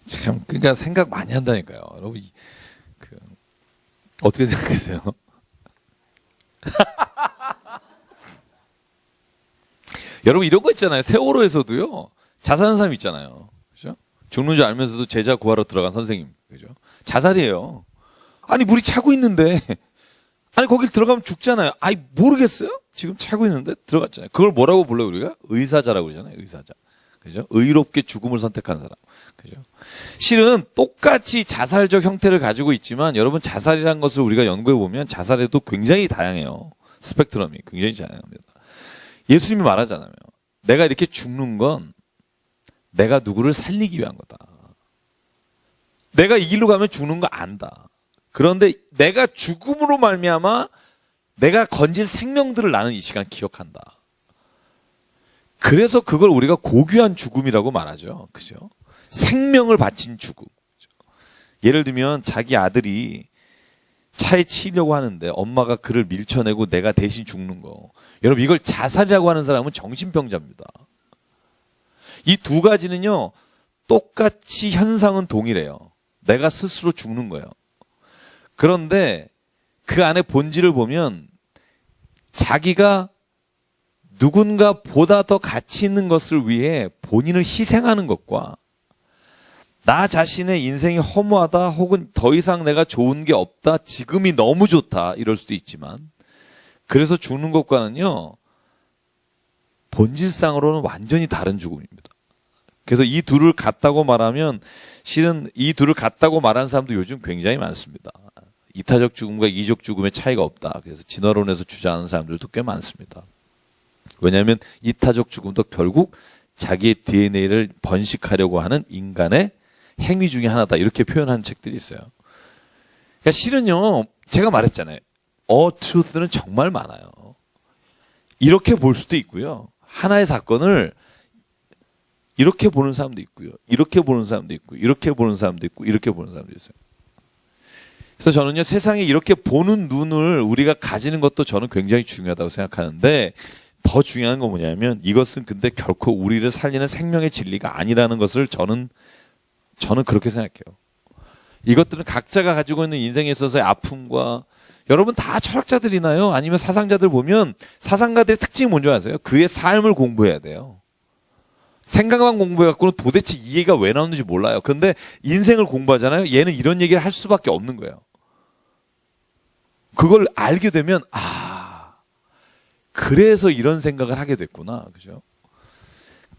참, 그러니까 생각 많이 한다니까요. 여러분, 어떻게 생각하세요? 여러분, 이런 거 있잖아요. 세월호에서도요, 자살한 사람 있잖아요. 그죠? 죽는 줄 알면서도 제자 구하러 들어간 선생님. 그죠? 자살이에요. 아니, 물이 차고 있는데, 아니, 거길 들어가면 죽잖아요. 아니, 모르겠어요? 지금 차고 있는데 들어갔잖아요. 그걸 뭐라고 불러요, 우리가? 의사자라고 그러잖아요, 의사자. 그죠? 의롭게 죽음을 선택한 사람. 그죠? 실은 똑같이 자살적 형태를 가지고 있지만, 여러분, 자살이라는 것을 우리가 연구해 보면 자살에도 굉장히 다양해요. 스펙트럼이 굉장히 다양합니다. 예수님이 말하잖아요. 내가 이렇게 죽는 건 내가 누구를 살리기 위한 거다. 내가 이 길로 가면 죽는 거 안다. 그런데 내가 죽음으로 말미암아 내가 건질 생명들을 나는 이 시간 기억한다. 그래서 그걸 우리가 고귀한 죽음이라고 말하죠. 그죠? 생명을 바친 죽음. 예를 들면 자기 아들이 차에 치려고 하는데 엄마가 그를 밀쳐내고 내가 대신 죽는 거. 여러분, 이걸 자살이라고 하는 사람은 정신병자입니다. 이 두 가지는요, 똑같이 현상은 동일해요. 내가 스스로 죽는 거예요. 그런데 그 안에 본질을 보면 자기가 누군가 보다 더 가치 있는 것을 위해 본인을 희생하는 것과 나 자신의 인생이 허무하다 혹은 더 이상 내가 좋은 게 없다, 지금이 너무 좋다 이럴 수도 있지만 그래서 죽는 것과는요 본질상으로는 완전히 다른 죽음입니다. 그래서 이 둘을 같다고 말하면 실은 이 둘을 같다고 말하는 사람도 요즘 굉장히 많습니다. 이타적 죽음과 이적 죽음의 차이가 없다. 그래서 진화론에서 주장하는 사람들도 꽤 많습니다. 왜냐하면 이타적 죽음도 결국 자기의 DNA를 번식하려고 하는 인간의 행위 중에 하나다. 이렇게 표현하는 책들이 있어요. 그러니까 실은요, 제가 말했잖아요. truth는 정말 많아요. 이렇게 볼 수도 있고요. 하나의 사건을 이렇게 보는 사람도 있고요. 이렇게 보는 사람도 있고, 이렇게 보는 사람도 있고, 이렇게 보는 사람도 있어요. 그래서 저는요, 세상에 이렇게 보는 눈을 우리가 가지는 것도 저는 굉장히 중요하다고 생각하는데, 더 중요한 건 뭐냐면, 이것은 근데 결코 우리를 살리는 생명의 진리가 아니라는 것을 저는 그렇게 생각해요. 이것들은 각자가 가지고 있는 인생에 있어서의 아픔과, 여러분 다 철학자들이나요? 아니면 사상자들 보면, 사상가들의 특징이 뭔지 아세요? 그의 삶을 공부해야 돼요. 생각만 공부해갖고는 도대체 이 얘기가 왜 나오는지 몰라요. 근데 인생을 공부하잖아요. 얘는 이런 얘기를 할 수밖에 없는 거예요. 그걸 알게 되면 그래서 이런 생각을 하게 됐구나. 그죠?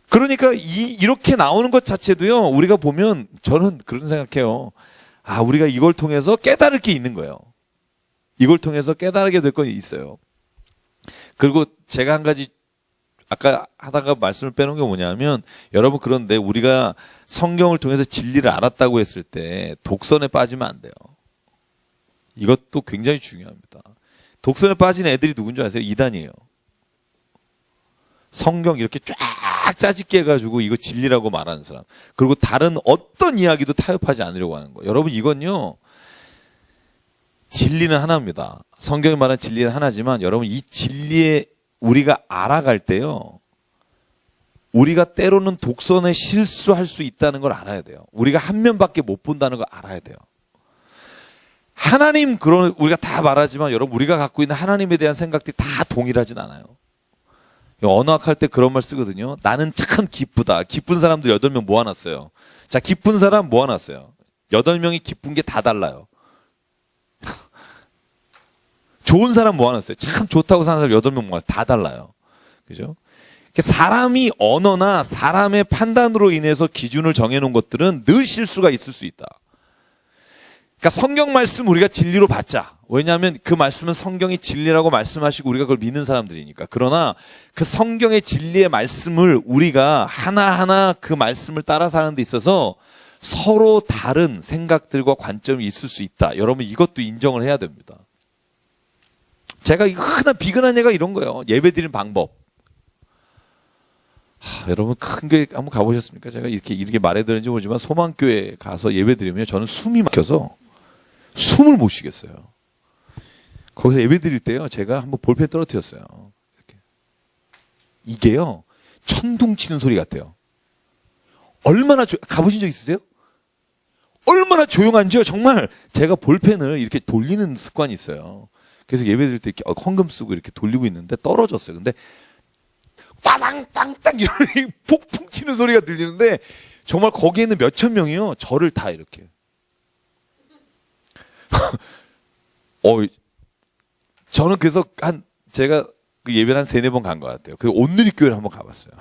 그러니까 이렇게 나오는 것 자체도요. 우리가 보면 저는 그런 생각해요. 우리가 이걸 통해서 깨달을 게 있는 거예요. 이걸 통해서 깨달게 될 건 있어요. 그리고 제가 한 가지 아까 하다가 말씀을 빼놓은 게 뭐냐면 여러분 그런데 우리가 성경을 통해서 진리를 알았다고 했을 때 독선에 빠지면 안 돼요. 이것도 굉장히 중요합니다. 독선에 빠진 애들이 누군지 아세요? 이단이에요. 성경 이렇게 쫙 짜집게 해가지고 이거 진리라고 말하는 사람. 그리고 다른 어떤 이야기도 타협하지 않으려고 하는 거예요. 여러분 이건요. 진리는 하나입니다. 성경이 말하는 진리는 하나지만 여러분 이 진리에 우리가 알아갈 때요. 우리가 때로는 독선에 실수할 수 있다는 걸 알아야 돼요. 우리가 한 면밖에 못 본다는 걸 알아야 돼요. 하나님 우리가 다 말하지만 여러분 우리가 갖고 있는 하나님에 대한 생각들이 다 동일하진 않아요. 언어학할 때 그런 말 쓰거든요. 나는 참 기쁘다. 기쁜 사람들 8명 모아놨어요. 자, 기쁜 사람 모아놨어요. 8명이 기쁜 게 다 달라요. 좋은 사람 모아놨어요. 참 좋다고 사는 사람 8명 모아놨어요. 다 달라요. 그죠? 사람이 언어나 사람의 판단으로 인해서 기준을 정해놓은 것들은 늘 실수가 있을 수 있다. 그러니까 성경 말씀 우리가 진리로 받자. 왜냐하면 그 말씀은 성경이 진리라고 말씀하시고 우리가 그걸 믿는 사람들이니까. 그러나 그 성경의 진리의 말씀을 우리가 하나하나 그 말씀을 따라 사는 데 있어서 서로 다른 생각들과 관점이 있을 수 있다. 여러분 이것도 인정을 해야 됩니다. 제가 흔한 비근한 예가 이런 거예요. 예배드리는 방법. 여러분 큰 교회 한번 가보셨습니까? 제가 이렇게 말해드렸는지 모르지만 소망교회 가서 예배드리면 저는 숨이 막혀서 숨을 못 쉬겠어요. 거기서 예배드릴 때요. 제가 한번 볼펜 떨어뜨렸어요. 이렇게. 이게요. 천둥 치는 소리 같아요. 얼마나 가보신 적 있으세요? 얼마나 조용한지요. 정말 제가 볼펜을 이렇게 돌리는 습관이 있어요. 그래서 예배드릴 때 이렇게 헌금 쓰고 이렇게 돌리고 있는데 떨어졌어요. 근데 따당땅땅 이런 폭풍 치는 소리가 들리는데 정말 거기에는 몇천 명이요. 저를 다 이렇게. 저는 그래서 제가 그 예배를 한 3-4번 간 것 같아요. 그 온누리 교회를 한번 가봤어요.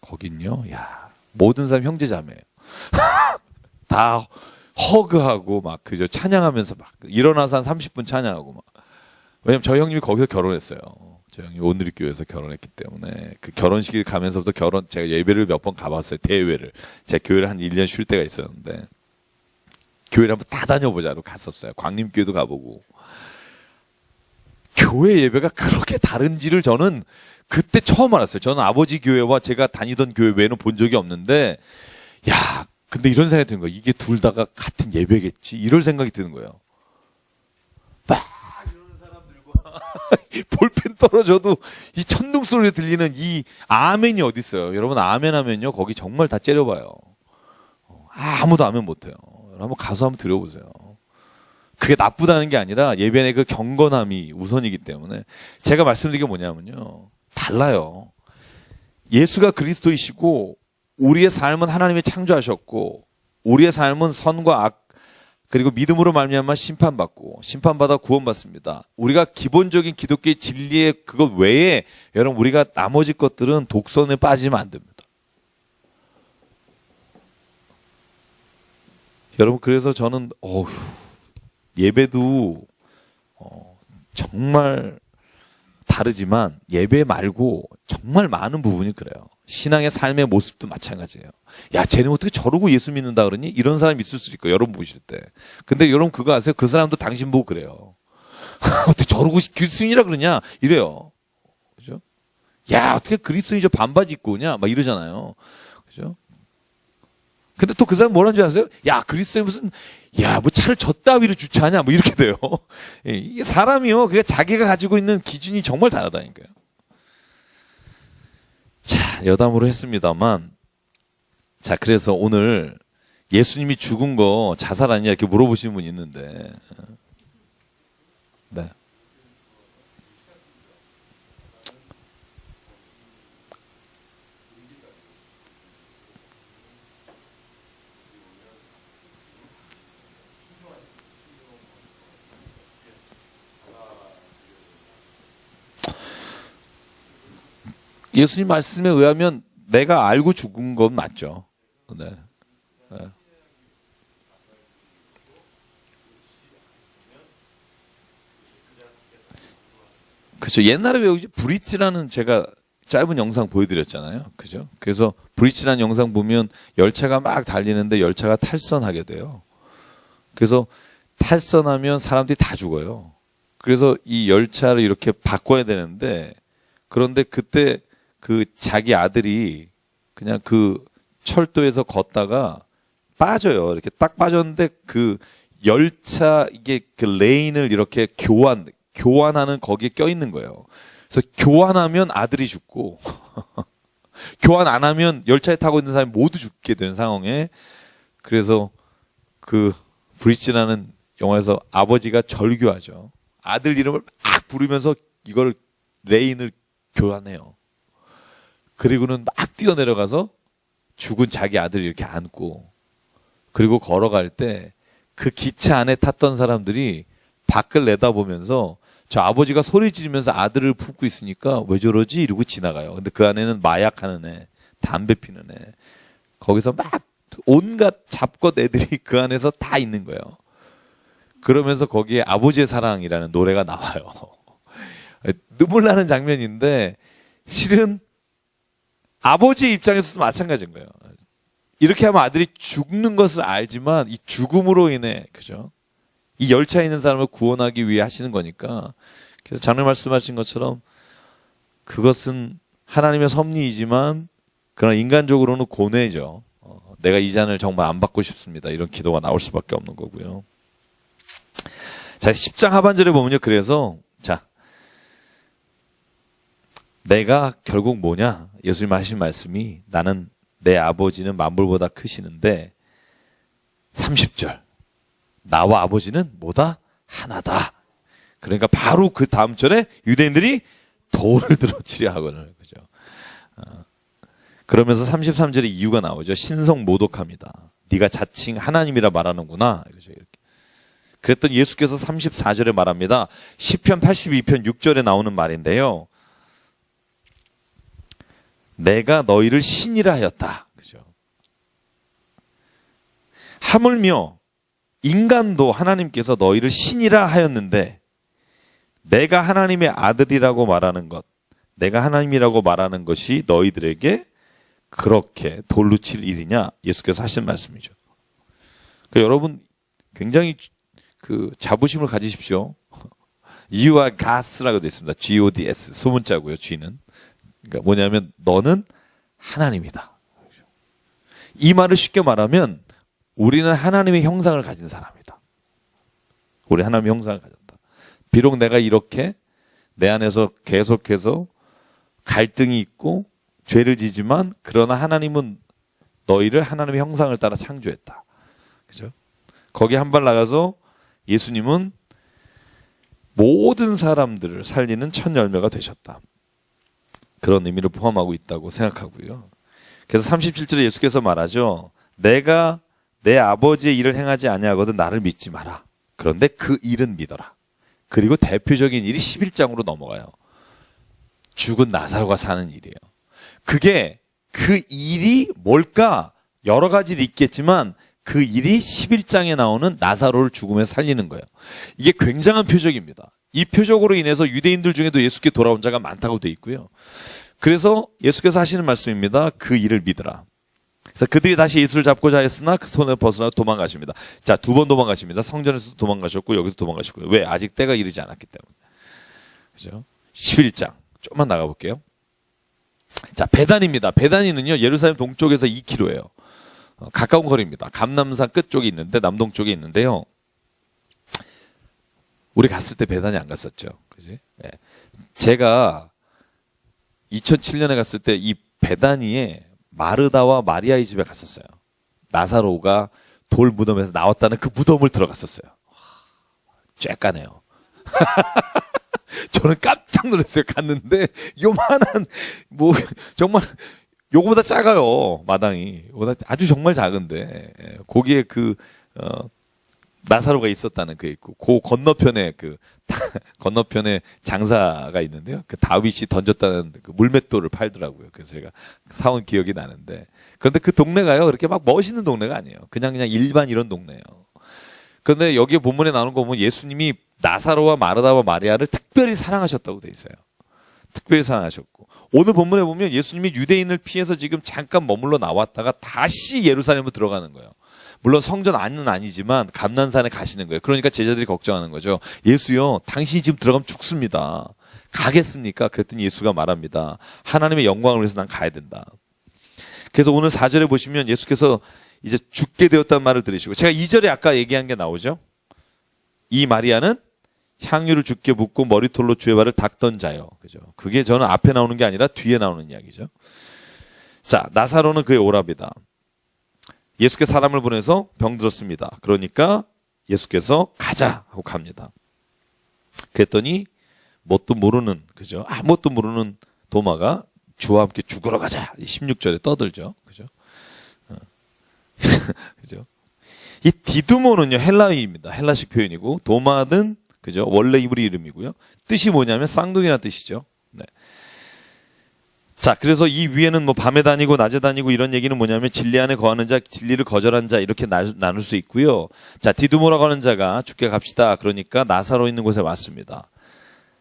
거긴요. 야, 모든 사람 형제자매예요. 다 허그하고 막 그저 찬양하면서 막 일어나서 한 30분 찬양하고 막. 왜냐면 저희 형님이 거기서 결혼했어요. 저희 형님이 온누리 교회에서 결혼했기 때문에 그 결혼식에 가면서부터 제가 예배를 몇 번 가봤어요. 대회를. 제가 교회를 한 1년 쉴 때가 있었는데 교회를 한번 다 다녀보자로 갔었어요. 광림교회도 가보고. 교회 예배가 그렇게 다른지를 저는 그때 처음 알았어요. 저는 아버지 교회와 제가 다니던 교회 외에는 본 적이 없는데 야, 근데 이런 생각이 드는 거예요. 이게 둘 다가 같은 예배겠지. 이럴 생각이 드는 거예요. 막 이러는 사람들과 볼펜 떨어져도 이 천둥 소리에 들리는 이 아멘이 어디 있어요. 여러분 아멘 하면요. 거기 정말 다 째려봐요. 아무도 아멘 못해요. 한번 가서 한번 들어보세요. 그게 나쁘다는 게 아니라 예배의 그 경건함이 우선이기 때문에 제가 말씀드린 게 뭐냐면요. 달라요. 예수가 그리스도이시고 우리의 삶은 하나님이 창조하셨고 우리의 삶은 선과 악 그리고 믿음으로 말미암아 심판받고 심판받아 구원받습니다. 우리가 기본적인 기독교의 진리의 그것 외에 여러분 우리가 나머지 것들은 독선에 빠지면 안 됩니다. 여러분 그래서 저는 예배도 정말 다르지만 예배 말고 정말 많은 부분이 그래요. 신앙의 삶의 모습도 마찬가지예요. 야, 쟤는 어떻게 저러고 예수 믿는다 그러니? 이런 사람이 있을 수도 있고 여러분 보실 때. 근데 여러분 그거 아세요? 그 사람도 당신 보고 그래요. 어떻게 저러고 그리스도인이라 그러냐? 이래요. 그죠? 야, 어떻게 그리스도인이 저 반바지 입고 오냐? 막 이러잖아요. 그죠? 근데 또 그 사람 뭐라는 줄 아세요? 야, 그리스도인 무슨 뭐 차를 저 따위로 주차하냐? 뭐 이렇게 돼요. 이게 사람이요. 그게 자기가 가지고 있는 기준이 정말 다르다니까요. 자, 여담으로 했습니다만, 자, 그래서 오늘 예수님이 죽은 거 자살 아니냐 이렇게 물어보시는 분이 있는데, 네. 예수님 말씀에 의하면 내가 알고 죽은 건 맞죠. 네. 네. 그렇죠. 옛날에 왜 브릿지라는 제가 짧은 영상 보여드렸잖아요. 그죠? 그래서 브릿지라는 영상 보면 열차가 막 달리는데 열차가 탈선하게 돼요. 그래서 탈선하면 사람들이 다 죽어요. 그래서 이 열차를 이렇게 바꿔야 되는데 그런데 그때 그 자기 아들이 그냥 그 철도에서 걷다가 빠져요. 이렇게 딱 빠졌는데 그 열차 이게 그 레인을 이렇게 교환하는 거기에 껴있는 거예요. 그래서 교환하면 아들이 죽고 교환 안 하면 열차에 타고 있는 사람이 모두 죽게 되는 상황에 그래서 그 브릿지라는 영화에서 아버지가 절규하죠. 아들 이름을 막 부르면서 이걸 레인을 교환해요. 그리고는 막 뛰어내려가서 죽은 자기 아들을 이렇게 안고 그리고 걸어갈 때 그 기차 안에 탔던 사람들이 밖을 내다보면서 저 아버지가 소리 지르면서 아들을 품고 있으니까 왜 저러지? 이러고 지나가요. 근데 그 안에는 마약하는 애, 담배 피는 애, 거기서 막 온갖 잡것 애들이 그 안에서 다 있는 거예요. 그러면서 거기에 아버지의 사랑이라는 노래가 나와요. 눈물 나는 장면인데 실은 아버지 입장에서도 마찬가지인 거예요. 이렇게 하면 아들이 죽는 것을 알지만 이 죽음으로 인해 그죠? 이 열차에 있는 사람을 구원하기 위해 하시는 거니까 그래서 장로님 말씀하신 것처럼 그것은 하나님의 섭리이지만 그러나 인간적으로는 고뇌죠. 내가 이 잔을 정말 안 받고 싶습니다. 이런 기도가 나올 수밖에 없는 거고요. 자, 10장 하반절에 보면요. 그래서 자, 내가 결국 뭐냐? 예수님 하신 말씀이 나는 내 아버지는 만물보다 크시는데 30절 나와 아버지는 뭐다? 하나다. 그러니까 바로 그 다음 절에 유대인들이 돌을 들어 치려 하거든요. 그죠? 그러면서 33절에 이유가 나오죠. 신성 모독합니다. 네가 자칭 하나님이라 말하는구나. 그죠? 이렇게. 그랬더니 예수께서 34절에 말합니다. 시편 82편 6절에 나오는 말인데요. 내가 너희를 신이라 하였다. 그죠? 하물며 인간도 하나님께서 너희를 신이라 하였는데 내가 하나님의 아들이라고 말하는 것, 내가 하나님이라고 말하는 것이 너희들에게 그렇게 돌로 칠 일이냐? 예수께서 하신 말씀이죠. 그러니까 여러분 굉장히 그 자부심을 가지십시오. You are God라고 되어 있습니다. G-O-D-S 소문자고요. G는. 그러니까 뭐냐면 너는 하나님이다. 이 말을 쉽게 말하면 우리는 하나님의 형상을 가진 사람이다. 우리 하나님의 형상을 가졌다. 비록 내가 이렇게 내 안에서 계속해서 갈등이 있고 죄를 지지만 그러나 하나님은 너희를 하나님의 형상을 따라 창조했다. 그죠? 거기 한 발 나가서 예수님은 모든 사람들을 살리는 첫 열매가 되셨다. 그런 의미를 포함하고 있다고 생각하고요. 그래서 37절에 예수께서 말하죠. 내가 내 아버지의 일을 행하지 아니하거든 나를 믿지 마라. 그런데 그 일은 믿어라. 그리고 대표적인 일이 11장으로 넘어가요. 죽은 나사로가 사는 일이에요. 그게 그 일이 뭘까? 여러 가지 있겠지만 그 일이 11장에 나오는 나사로를 죽음에서 살리는 거예요. 이게 굉장한 표적입니다. 이 표적으로 인해서 유대인들 중에도 예수께 돌아온 자가 많다고 돼 있고요. 그래서 예수께서 하시는 말씀입니다. 그 일을 믿으라. 그래서 그들이 다시 예수를 잡고자 했으나 그 손을 벗어나 도망가십니다. 자, 2번 도망가십니다. 성전에서도 도망가셨고 여기서 도망가시고요. 왜? 아직 때가 이르지 않았기 때문에. 그죠? 11장. 조금만 나가볼게요. 자, 베다니입니다. 베다니는요, 예루살렘 동쪽에서 2km예요. 가까운 거리입니다. 감람산 끝쪽에 있는데, 남동쪽에 있는데요. 우리 갔을 때 베다니 안 갔었죠. 그지? 네. 제가 2007년에 갔을 때 이 베다니에 마르다와 마리아의 집에 갔었어요. 나사로가 돌 무덤에서 나왔다는 그 무덤을 들어갔었어요. 쬐까네요. 저는 깜짝 놀랐어요. 갔는데 요만한 정말 요거보다 작아요. 마당이. 아주 정말 작은데 거기에 나사로가 있었다는 게 있고 그 건너편에 건너편에 장사가 있는데요. 그 다윗이 던졌다는 그 물맷돌을 팔더라고요. 그래서 제가 사온 기억이 나는데 그런데 그 동네가요. 그렇게 막 멋있는 동네가 아니에요. 그냥 일반 이런 동네예요. 그런데 여기 본문에 나오는 거 보면 예수님이 나사로와 마르다와 마리아를 특별히 사랑하셨다고 돼 있어요. 특별히 사랑하셨고 오늘 본문에 보면 예수님이 유대인을 피해서 지금 잠깐 머물러 나왔다가 다시 예루살렘으로 들어가는 거예요. 물론 성전 안은 아니지만 감난산에 가시는 거예요. 그러니까 제자들이 걱정하는 거죠. 예수요, 당신이 지금 들어가면 죽습니다. 가겠습니까? 그랬더니 예수가 말합니다. 하나님의 영광을 위해서 난 가야 된다. 그래서 오늘 4절에 보시면 예수께서 이제 죽게 되었다는 말을 들으시고 제가 2절에 아까 얘기한 게 나오죠. 이 마리아는 향유를 주께 붓고 머리털로 주의 발을 닦던 자요. 그죠? 그게 저는 앞에 나오는 게 아니라 뒤에 나오는 이야기죠. 자, 나사로는 그의 오랍이다. 예수께서 사람을 보내서 병들었습니다. 그러니까 예수께서 가자 하고 갑니다. 그랬더니 뭣도 모르는, 그죠? 아무것도 모르는 도마가 주와 함께 죽으러 가자. 16절에 떠들죠. 그죠? 그죠? 이 디두모는요, 헬라어입니다. 헬라식 표현이고, 도마는, 그죠? 원래 이브리 이름이고요. 뜻이 뭐냐면 쌍둥이라는 뜻이죠. 네. 자, 그래서 이 위에는 밤에 다니고 낮에 다니고 이런 얘기는 뭐냐면 진리 안에 거하는 자, 진리를 거절한 자 이렇게 나눌 수 있고요. 자, 디두모라고 하는 자가 죽게 갑시다. 그러니까 나사로 있는 곳에 왔습니다.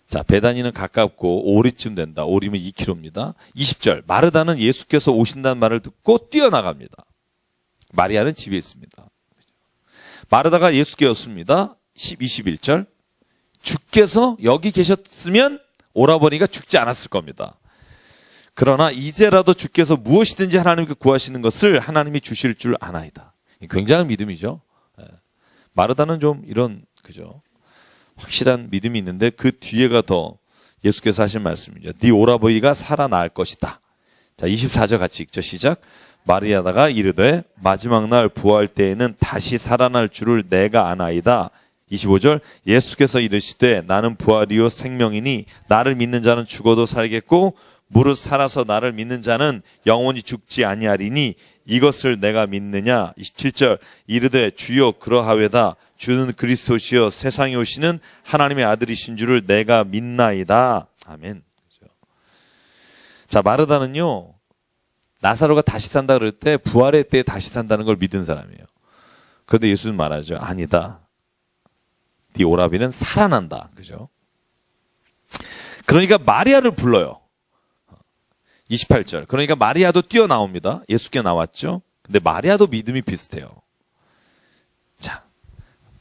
자, 베다니는 가깝고 오리쯤 된다. 오리면 2km입니다. 20절. 마르다는 예수께서 오신다는 말을 듣고 뛰어나갑니다. 마리아는 집에 있습니다. 마르다가 예수께 였습니다. 21절. 주께서 여기 계셨으면 오라버니가 죽지 않았을 겁니다. 그러나 이제라도 주께서 무엇이든지 하나님께 구하시는 것을 하나님이 주실 줄 아나이다. 굉장한 믿음이죠. 마르다는 좀 이런, 그죠? 확실한 믿음이 있는데 그 뒤에가 더 예수께서 하신 말씀이죠. 네 오라버니가 살아날 것이다. 자, 24절 같이 읽죠. 시작. 마리아다가 이르되 마지막 날 부활 때에는 다시 살아날 줄을 내가 아나이다. 25절. 예수께서 이르시되 나는 부활이요 생명이니 나를 믿는 자는 죽어도 살겠고 무릇 살아서 나를 믿는 자는 영원히 죽지 아니하리니 이것을 내가 믿느냐. 27절. 이르되 주여 그러하외다. 주는 그리스도시여 세상에 오시는 하나님의 아들이신 줄을 내가 믿나이다. 아멘. 자, 마르다는요, 나사로가 다시 산다 그럴 때 부활의 때에 다시 산다는 걸 믿은 사람이에요. 그런데 예수는 말하죠. 아니다. 네 오라비는 살아난다. 그죠? 그러니까 마리아를 불러요. 28절. 그러니까 마리아도 뛰어나옵니다. 예수께 나왔죠. 근데 마리아도 믿음이 비슷해요. 자,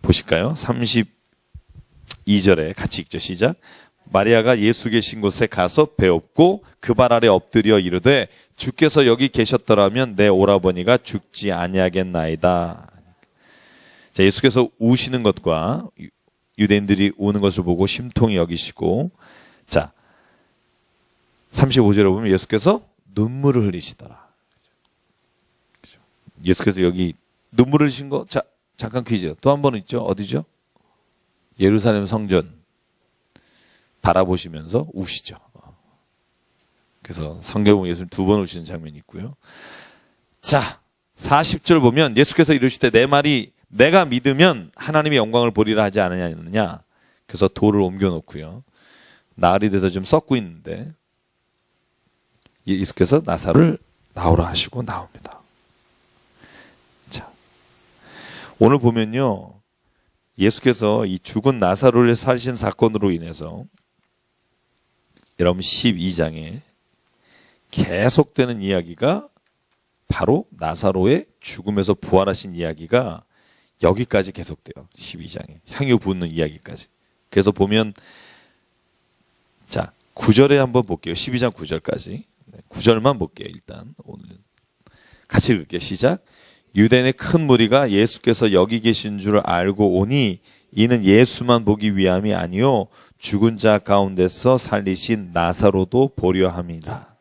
보실까요? 32절에 같이 읽죠. 시작. 마리아가 예수 계신 곳에 가서 배웠고 그 발 아래 엎드려 이르되 주께서 여기 계셨더라면 내 오라버니가 죽지 아니하겠나이다. 자, 예수께서 우시는 것과 유대인들이 우는 것을 보고 심통이 여기시고, 자, 35절에 보면 예수께서 눈물을 흘리시더라. 예수께서 여기 눈물을 흘리신 거, 자, 잠깐 퀴즈. 또 한 번 있죠? 어디죠? 예루살렘 성전 바라보시면서 우시죠. 그래서 성경에 보면 예수님 두 번 우시는 장면이 있고요. 자, 40절 보면 예수께서 이르시되 내 말이 내가 믿으면 하나님의 영광을 보리라 하지 않느냐. 그래서 돌을 옮겨 놓고요. 나흘이 돼서 좀 썩고 있는데 예수께서 나사로를 나오라 하시고 나옵니다. 자, 오늘 보면요. 예수께서 이 죽은 나사로를 살리신 사건으로 인해서 여러분 12장에 계속되는 이야기가 바로 나사로의 죽음에서 부활하신 이야기가 여기까지 계속돼요. 12장에. 향유 붓는 이야기까지. 그래서 보면 자 9절에 한번 볼게요. 12장 9절까지. 9절만 볼게요. 일단 오늘은 같이 읽을게요. 시작. 유대인의 큰 무리가 예수께서 여기 계신 줄 알고 오니 이는 예수만 보기 위함이 아니요 죽은 자 가운데서 살리신 나사로도 보려 함이라.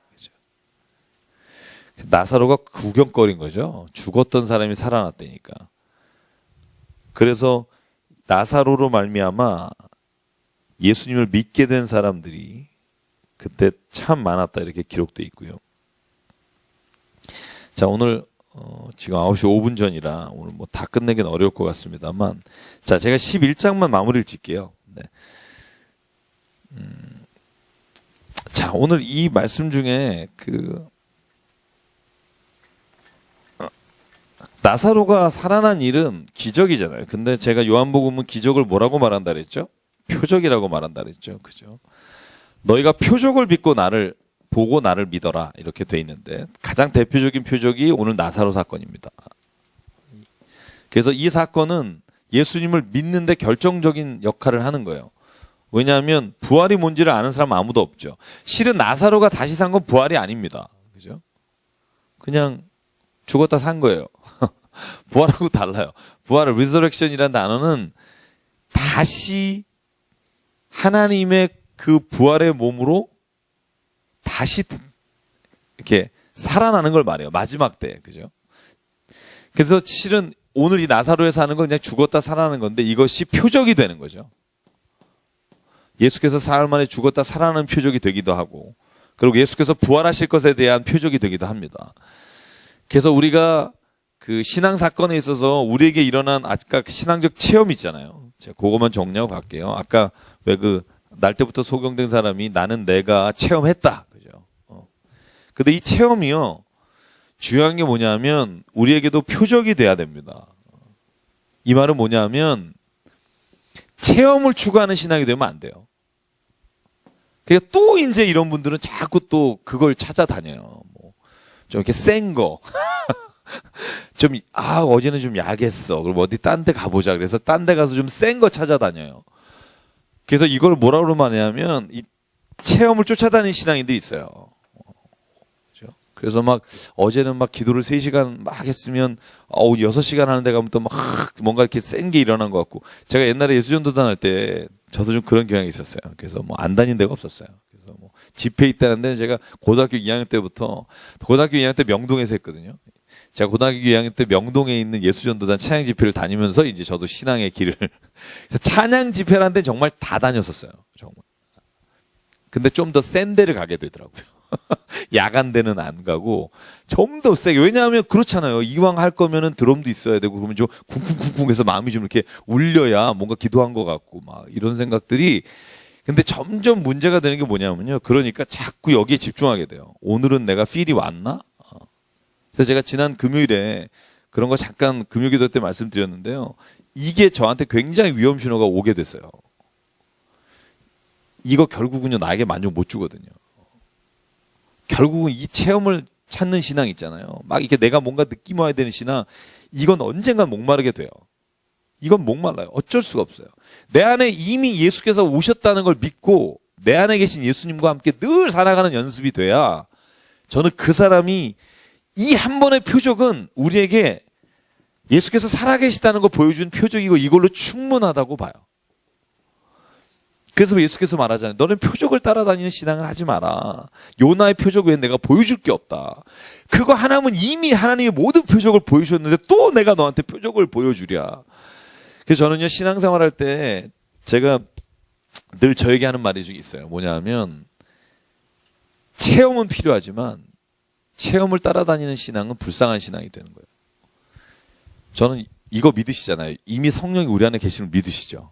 나사로가 구경거린 거죠. 죽었던 사람이 살아났다니까. 그래서 나사로로 말미암아 예수님을 믿게 된 사람들이 그때 참 많았다 이렇게 기록되어 있고요. 자, 오늘 지금 9시 5분 전이라 오늘 뭐 다 끝내기는 어려울 것 같습니다만 자, 제가 11장만 마무리를 짓게요. 네. 자, 오늘 이 말씀 중에 나사로가 살아난 일은 기적이잖아요. 근데 제가 요한복음은 기적을 뭐라고 말한다 그랬죠? 표적이라고 말한다 그랬죠. 그죠? 너희가 표적을 믿고 나를 보고 나를 믿어라. 이렇게 돼 있는데 가장 대표적인 표적이 오늘 나사로 사건입니다. 그래서 이 사건은 예수님을 믿는데 결정적인 역할을 하는 거예요. 왜냐하면 부활이 뭔지를 아는 사람 아무도 없죠. 실은 나사로가 다시 산 건 부활이 아닙니다. 그죠? 그냥 죽었다 산 거예요. 부활하고 달라요. 부활을 resurrection이라는 단어는 다시 하나님의 그 부활의 몸으로 다시 이렇게 살아나는 걸 말해요. 마지막 때. 그죠? 그래서 실은 오늘 이 나사로에서 하는 건 그냥 죽었다 살아나는 건데 이것이 표적이 되는 거죠. 예수께서 사흘 만에 죽었다 살아나는 표적이 되기도 하고 그리고 예수께서 부활하실 것에 대한 표적이 되기도 합니다. 그래서 우리가 그 신앙 사건에 있어서 우리에게 일어난 아까 신앙적 체험이 있잖아요. 제가 그것만 정리하고 갈게요. 아까 왜 날 때부터 소경된 사람이 나는 내가 체험했다. 그죠? 근데 이 체험이요. 중요한 게 뭐냐면 우리에게도 표적이 돼야 됩니다. 이 말은 뭐냐면 체험을 추구하는 신앙이 되면 안 돼요. 그러니까 또 이제 이런 분들은 자꾸 또 그걸 찾아다녀요. 좀 이렇게 센 거. 어제는 좀 약했어. 그럼 어디 딴 데 가보자. 그래서 딴 데 가서 좀 센 거 찾아다녀요. 그래서 이걸 뭐라고 하냐면, 이 체험을 쫓아다니는 신앙인들이 있어요. 그렇죠? 그래서 어제는 기도를 3시간 막 했으면, 6시간 하는 데 가면 또 뭔가 이렇게 센 게 일어난 것 같고. 제가 옛날에 예수전도단 할 때, 저도 좀 그런 경향이 있었어요. 그래서 안 다닌 데가 없었어요. 그래서 집회 있다는 데는 제가 고등학교 2학년 때 명동에서 했거든요. 제가 고등학교 2학년 때 명동에 있는 예수전도단 찬양 집회를 다니면서 이제 저도 신앙의 길을 그래서 찬양 집회라는 데는 정말 다 다녔었어요. 정말. 근데 좀 더 센 데를 가게 되더라고요. 야간 데는 안 가고 좀 더 세게. 왜냐하면 그렇잖아요. 이왕 할 거면은 드럼도 있어야 되고 그러면 좀 쿵쿵쿵쿵해서 마음이 좀 이렇게 울려야 뭔가 기도한 것 같고 이런 생각들이. 근데 점점 문제가 되는 게 뭐냐면요. 그러니까 자꾸 여기에 집중하게 돼요. 오늘은 내가 필이 왔나? 그래서 제가 지난 금요일에 그런 거 잠깐 금요기도 때 말씀드렸는데요. 이게 저한테 굉장히 위험 신호가 오게 됐어요. 이거 결국은요, 나에게 만족 못 주거든요. 결국은 이 체험을 찾는 신앙 있잖아요. 이게 내가 뭔가 느낌 와야 되는 신앙, 이건 언젠간 목마르게 돼요. 이건 목말라요. 어쩔 수가 없어요. 내 안에 이미 예수께서 오셨다는 걸 믿고 내 안에 계신 예수님과 함께 늘 살아가는 연습이 돼야 저는 그 사람이 이 한 번의 표적은 우리에게 예수께서 살아계시다는 걸 보여준 표적이고 이걸로 충분하다고 봐요. 그래서 예수께서 말하잖아요. 너는 표적을 따라다니는 신앙을 하지 마라. 요나의 표적 외에 내가 보여줄 게 없다. 그거 하나면 이미 하나님이 모든 표적을 보여주셨는데 또 내가 너한테 표적을 보여주랴. 그래서 저는요, 신앙생활 할 때 제가 늘 저에게 하는 말이 중에 있어요. 뭐냐면 체험은 필요하지만 체험을 따라다니는 신앙은 불쌍한 신앙이 되는 거예요. 저는 이거 믿으시잖아요. 이미 성령이 우리 안에 계시는 걸 믿으시죠.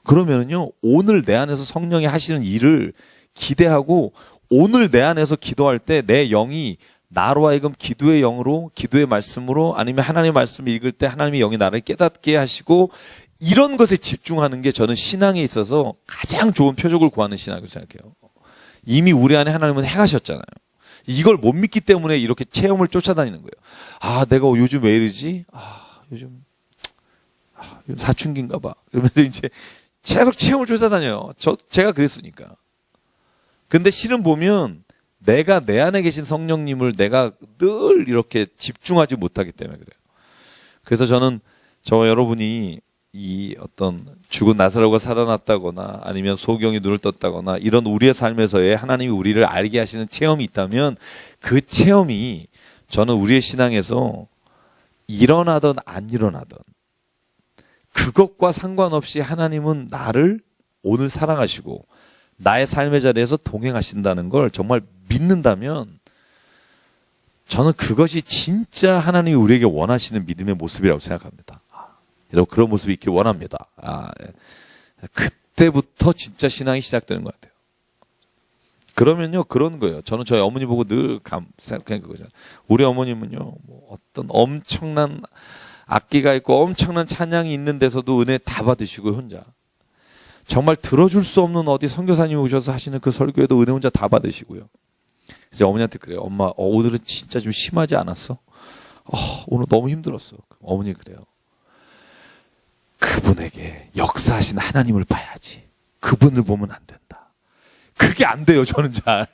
그러면은요, 오늘 내 안에서 성령이 하시는 일을 기대하고 오늘 내 안에서 기도할 때 내 영이 나로 하여금 기도의 영으로, 기도의 말씀으로, 아니면 하나님의 말씀을 읽을 때 하나님의 영이 나를 깨닫게 하시고 이런 것에 집중하는 게 저는 신앙에 있어서 가장 좋은 표적을 구하는 신앙이라고 생각해요. 이미 우리 안에 하나님은 행하셨잖아요. 이걸 못 믿기 때문에 이렇게 체험을 쫓아다니는 거예요. 아, 내가 요즘 왜 이러지? 요즘 사춘기인가 봐. 그러면서 이제 계속 체험을 쫓아다녀요. 제가 그랬으니까. 근데 실은 보면 내가 내 안에 계신 성령님을 내가 늘 이렇게 집중하지 못하기 때문에 그래요. 그래서 저는 저와 여러분이 이 어떤 죽은 나사로가 살아났다거나 아니면 소경이 눈을 떴다거나 이런 우리의 삶에서의 하나님이 우리를 알게 하시는 체험이 있다면 그 체험이 저는 우리의 신앙에서 일어나든 안 일어나든 그것과 상관없이 하나님은 나를 오늘 사랑하시고 나의 삶의 자리에서 동행하신다는 걸 정말 믿는다면 저는 그것이 진짜 하나님이 우리에게 원하시는 믿음의 모습이라고 생각합니다. 여러분 그런 모습이 있길 원합니다. 그때부터 진짜 신앙이 시작되는 것 같아요. 그러면요 그런 거예요. 저는 저희 어머니 보고 늘 생각하는 거죠. 우리 어머님은요 뭐 어떤 엄청난 악기가 있고 엄청난 찬양이 있는 데서도 은혜 다 받으시고 혼자 정말 들어줄 수 없는 어디 선교사님이 오셔서 하시는 그 설교에도 은혜 혼자 다 받으시고요. 그래서 어머니한테 그래요. 엄마 오늘은 진짜 좀 심하지 않았어? 오늘 너무 힘들었어. 어머니 그래요. 그분에게 역사하신 하나님을 봐야지. 그분을 보면 안 된다. 그게 안 돼요, 저는 잘.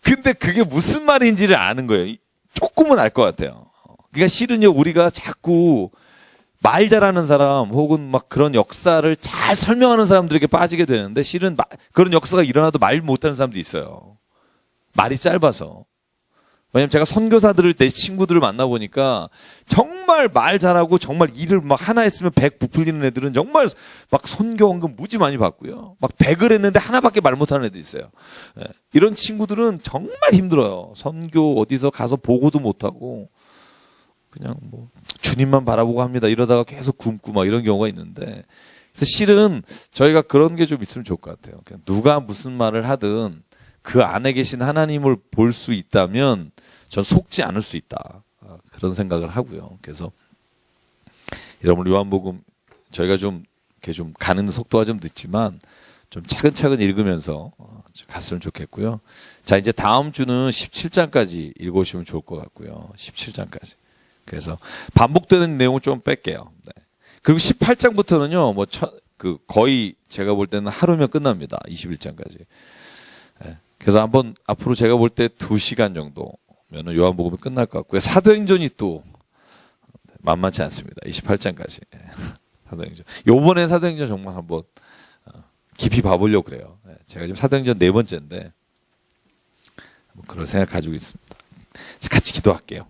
근데 그게 무슨 말인지를 아는 거예요. 조금은 알 것 같아요. 그러니까 실은요, 우리가 자꾸 말 잘하는 사람 혹은 막 그런 역사를 잘 설명하는 사람들에게 빠지게 되는데 실은 그런 역사가 일어나도 말 못하는 사람도 있어요. 말이 짧아서. 왜냐면 제가 선교사들을 내 친구들을 만나보니까 정말 말 잘하고 정말 일을 막 하나 했으면 100 부풀리는 애들은 정말 막 선교 헌금 무지 많이 받고요. 막 100을 했는데 하나밖에 말 못하는 애들 있어요. 이런 친구들은 정말 힘들어요. 선교 어디서 가서 보고도 못하고 그냥 뭐 주님만 바라보고 합니다. 이러다가 계속 굶고 막 이런 경우가 있는데 그래서 실은 저희가 그런 게 좀 있으면 좋을 것 같아요. 그냥 누가 무슨 말을 하든 그 안에 계신 하나님을 볼 수 있다면 전 속지 않을 수 있다. 그런 생각을 하고요. 그래서 여러분 요한복음 저희가 좀 이렇게 좀 가는 속도가 좀 늦지만 좀 차근차근 읽으면서 갔으면 좋겠고요. 자, 이제 다음 주는 17장까지 읽으시면 좋을 것 같고요. 17장까지. 그래서 반복되는 내용을 좀 뺄게요. 네. 그리고 18장부터는요, 거의 제가 볼 때는 하루면 끝납니다. 21장까지. 네. 그래서 한번 앞으로 제가 볼 때 2시간 정도면은 요한복음이 끝날 것 같고요. 사도행전이 또 만만치 않습니다. 28장까지. 네. 사도행전. 요번엔 사도행전 정말 한번 깊이 봐보려고 그래요. 네. 제가 지금 사도행전 4번째인데 그런 생각 가지고 있습니다. 같이 기도할게요.